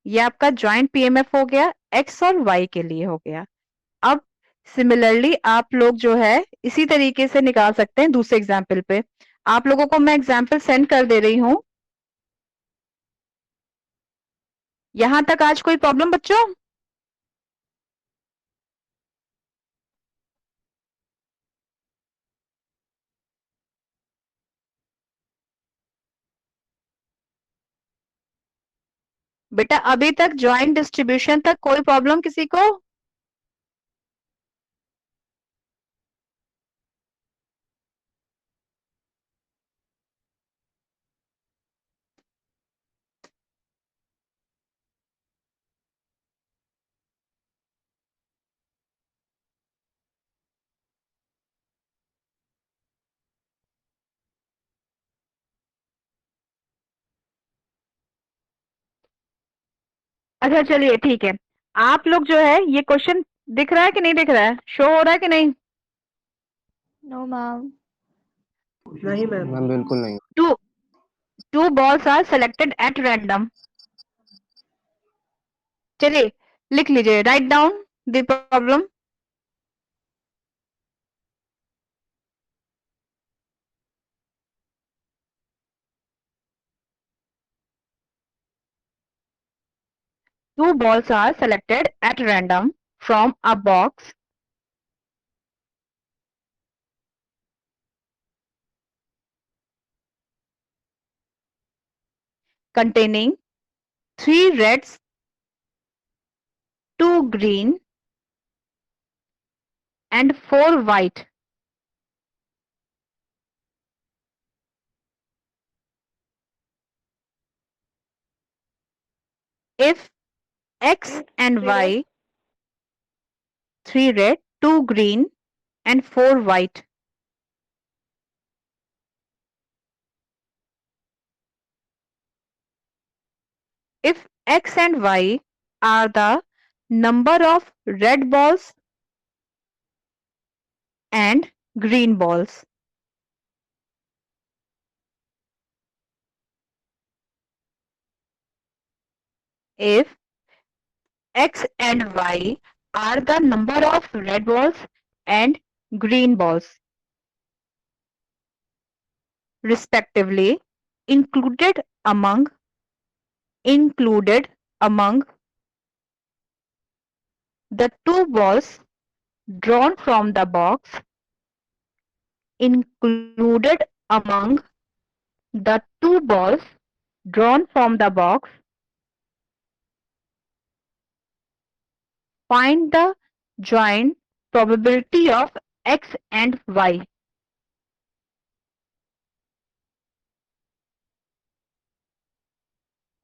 [SPEAKER 2] ये आपका जॉइंट पीएमएफ हो गया, एक्स और वाई के लिए हो गया। अब सिमिलरली आप लोग जो है इसी तरीके से निकाल सकते हैं दूसरे एग्जाम्पल पे। आप लोगों को मैं एग्जाम्पल सेंड कर दे रही हूं। यहां तक आज कोई प्रॉब्लम बच्चों? बेटा अभी तक जॉइंट डिस्ट्रीब्यूशन तक कोई प्रॉब्लम किसी को? अच्छा चलिए ठीक है, आप लोग जो है ये क्वेश्चन दिख रहा है कि नहीं दिख रहा है, शो हो रहा है कि नहीं?
[SPEAKER 3] No ma'am.
[SPEAKER 7] नहीं मैम।
[SPEAKER 4] मैम बिल्कुल नहीं।
[SPEAKER 2] Two balls are selected at random. चलिए लिख लीजिए, write down the problem. Two balls are selected at random from a box containing 3 reds, 2 green and 4 white. If X and Y, 3 red, 2 green and 4 white. If X and Y are the number of red balls and green balls. If X and Y are the number of red balls and green balls, respectively, included among the 2 balls drawn from the box, included among the 2 balls drawn from the box, find the joint probability of X and Y.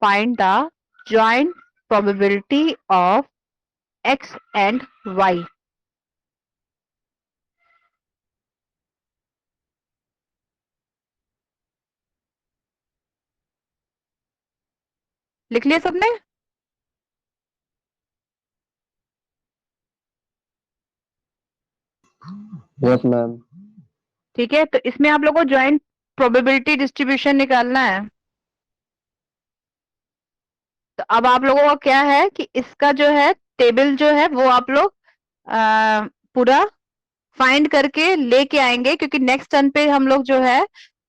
[SPEAKER 2] Find the joint probability of X and Y. लिख लिया सबने?
[SPEAKER 4] Yes ma'am.
[SPEAKER 2] ठीक है, तो इसमें आप लोगों को ज्वाइंट प्रोबेबिलिटी डिस्ट्रीब्यूशन निकालना है। तो अब आप लोगों का क्या है कि इसका जो है टेबल जो है वो आप लोग पूरा फाइंड करके लेके आएंगे, क्योंकि नेक्स्ट टर्न पे हम लोग जो है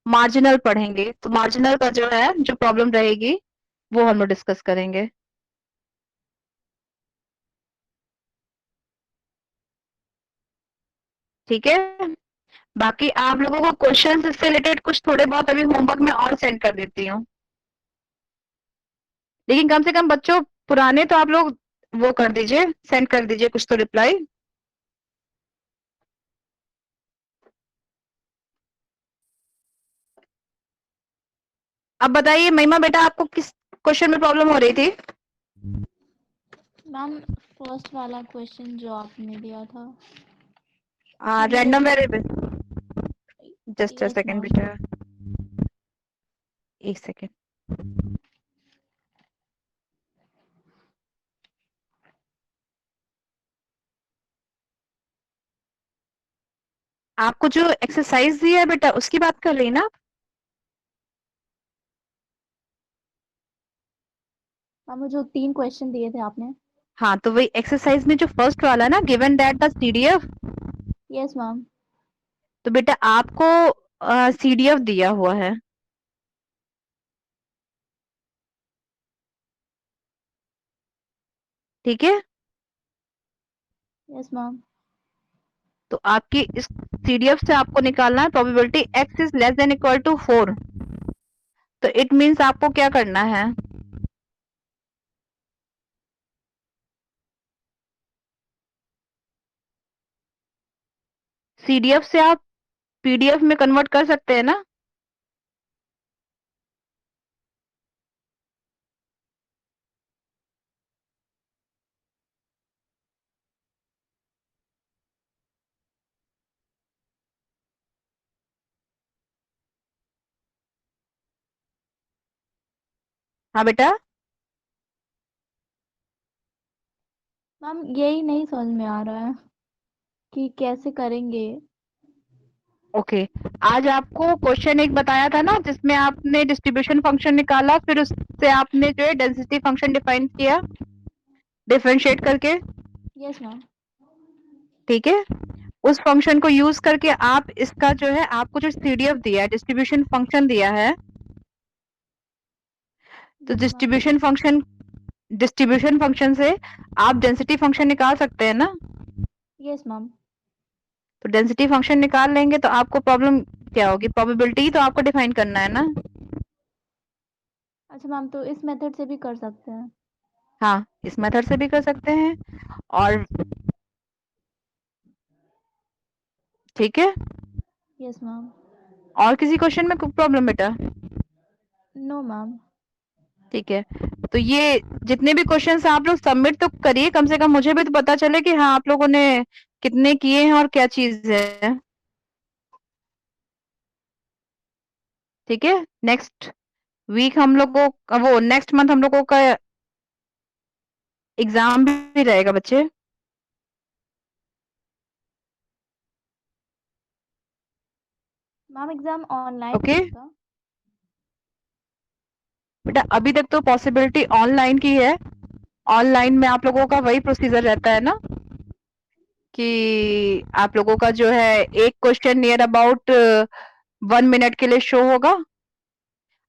[SPEAKER 2] मार्जिनल पढ़ेंगे। तो मार्जिनल का जो है जो प्रॉब्लम रहेगी वो हम लोग डिस्कस करेंगे। ठीक है, बाकी आप लोगों को क्वेश्चंस इससे रिलेटेड कुछ थोड़े बहुत अभी होमवर्क में और सेंड कर देती हूँ, लेकिन कम से कम बच्चों पुराने तो आप लोग वो कर दीजिए, सेंड कर दीजिए कुछ तो रिप्लाई। अब बताइए महिमा बेटा, आपको किस क्वेश्चन में प्रॉब्लम हो रही थी?
[SPEAKER 3] मैम फर्स्ट वाला क्वेश्चन जो आपने दिया था।
[SPEAKER 2] Random variable. Just a
[SPEAKER 3] yes
[SPEAKER 2] second
[SPEAKER 3] ma'am.
[SPEAKER 2] बेटा, एक सेकंड। आपको जो एक्सरसाइज दिया है बेटा, उसकी बात कर रही ना?
[SPEAKER 3] मैम जो 3 क्वेश्चन दिए थे आपने।
[SPEAKER 2] हाँ, तो वही एक्सरसाइज में जो फर्स्ट वाला ना, given that the CDF,
[SPEAKER 3] yes ma'am.
[SPEAKER 2] तो बेटा आपको सीडीएफ दिया हुआ है। ठीक है,
[SPEAKER 3] यस मैम।
[SPEAKER 2] तो आपकी इस सीडीएफ से आपको निकालना है probability x is less than equal to 4। तो इट मीन्स आपको क्या करना है? सीडीएफ से आप पीडीएफ में कन्वर्ट कर सकते हैं ना? हाँ बेटा,
[SPEAKER 3] मैम यही नहीं समझ में आ रहा है कि कैसे करेंगे।
[SPEAKER 2] ओके। आज आपको क्वेश्चन एक बताया था ना, जिसमें आपने डिस्ट्रीब्यूशन फंक्शन निकाला, फिर उससे आपने जो है डेंसिटी फंक्शन डिफाइन किया डिफरेंशिएट करके।
[SPEAKER 3] Yes ma'am.
[SPEAKER 2] ठीक है, उस फंक्शन को यूज करके आप इसका जो है, आपको जो सीडीएफ दिया है, डिस्ट्रीब्यूशन फंक्शन दिया है, तो डिस्ट्रीब्यूशन फंक्शन से आप डेंसिटी फंक्शन निकाल सकते हैं ना?
[SPEAKER 3] Yes ma'am.
[SPEAKER 2] तो डेंसिटी फंक्शन निकाल लेंगे तो आपको प्रॉब्लम क्या होगी? प्रोबेबिलिटी तो आपको डिफाइन करना है ना?
[SPEAKER 3] अच्छा मैम, तो इस मेथड से भी कर सकते हैं?
[SPEAKER 2] हाँ, इस मेथड से भी कर सकते हैं। और ठीक है,
[SPEAKER 3] यस मैम।
[SPEAKER 2] और किसी क्वेश्चन में कोई प्रॉब्लम बेटा?
[SPEAKER 3] No ma'am.
[SPEAKER 2] ठीक है, तो ये जितने भी क्वेश्चंस आप लोग सबमिट तो करिए, कम से कम मुझे भी तो पता चले कि हाँ आप लोगों ने कितने किए हैं और क्या चीज है। ठीक है, नेक्स्ट वीक हम लोगों का, वो नेक्स्ट मंथ हम लोगों का एग्जाम भी रहेगा बच्चे।
[SPEAKER 3] मैम एग्जाम ऑनलाइन
[SPEAKER 2] ओके
[SPEAKER 3] होगा?
[SPEAKER 2] बेटा, अभी तक तो पॉसिबिलिटी ऑनलाइन की है। ऑनलाइन में आप लोगों का वही प्रोसीजर रहता है ना, कि आप लोगों का जो है एक क्वेश्चन नियर अबाउट 1 मिनट के लिए शो होगा।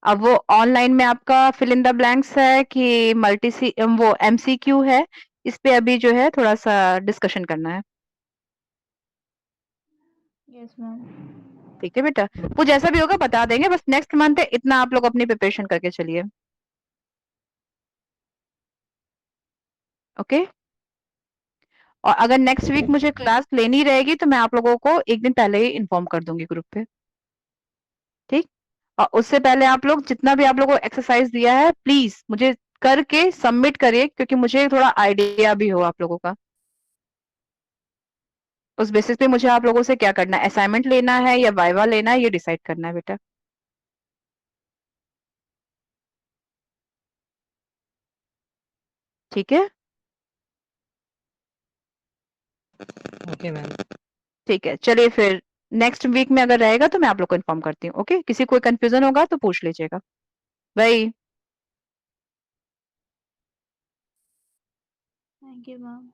[SPEAKER 2] अब वो ऑनलाइन में आपका फिल इन द ब्लैंक्स है कि वो एमसीक्यू है, इस पे अभी जो है थोड़ा सा डिस्कशन करना है।
[SPEAKER 3] Yes ma'am.
[SPEAKER 2] ठीक है बेटा, वो जैसा भी होगा बता देंगे, बस नेक्स्ट मंथ है, इतना आप लोग अपनी प्रिपरेशन करके चलिए। ओके, और अगर नेक्स्ट वीक मुझे क्लास लेनी रहेगी तो मैं आप लोगों को एक दिन पहले ही इन्फॉर्म कर दूंगी ग्रुप पे। ठीक, और उससे पहले आप लोग जितना भी आप लोगों को एक्सरसाइज दिया है, प्लीज मुझे करके सबमिट करिए, क्योंकि मुझे थोड़ा आइडिया भी हो आप लोगों का। उस बेसिस पे मुझे आप लोगों से क्या करना है, असाइनमेंट लेना है या वाइवा लेना है, ये डिसाइड करना है बेटा। ठीक है,
[SPEAKER 8] ओके मैम।
[SPEAKER 2] ठीक है, चलिए फिर नेक्स्ट वीक में अगर रहेगा तो मैं आप लोग को इन्फॉर्म करती हूँ। ओके, किसी कोई कंफ्यूजन होगा तो पूछ लीजिएगा। बाय।
[SPEAKER 3] Thank you ma'am.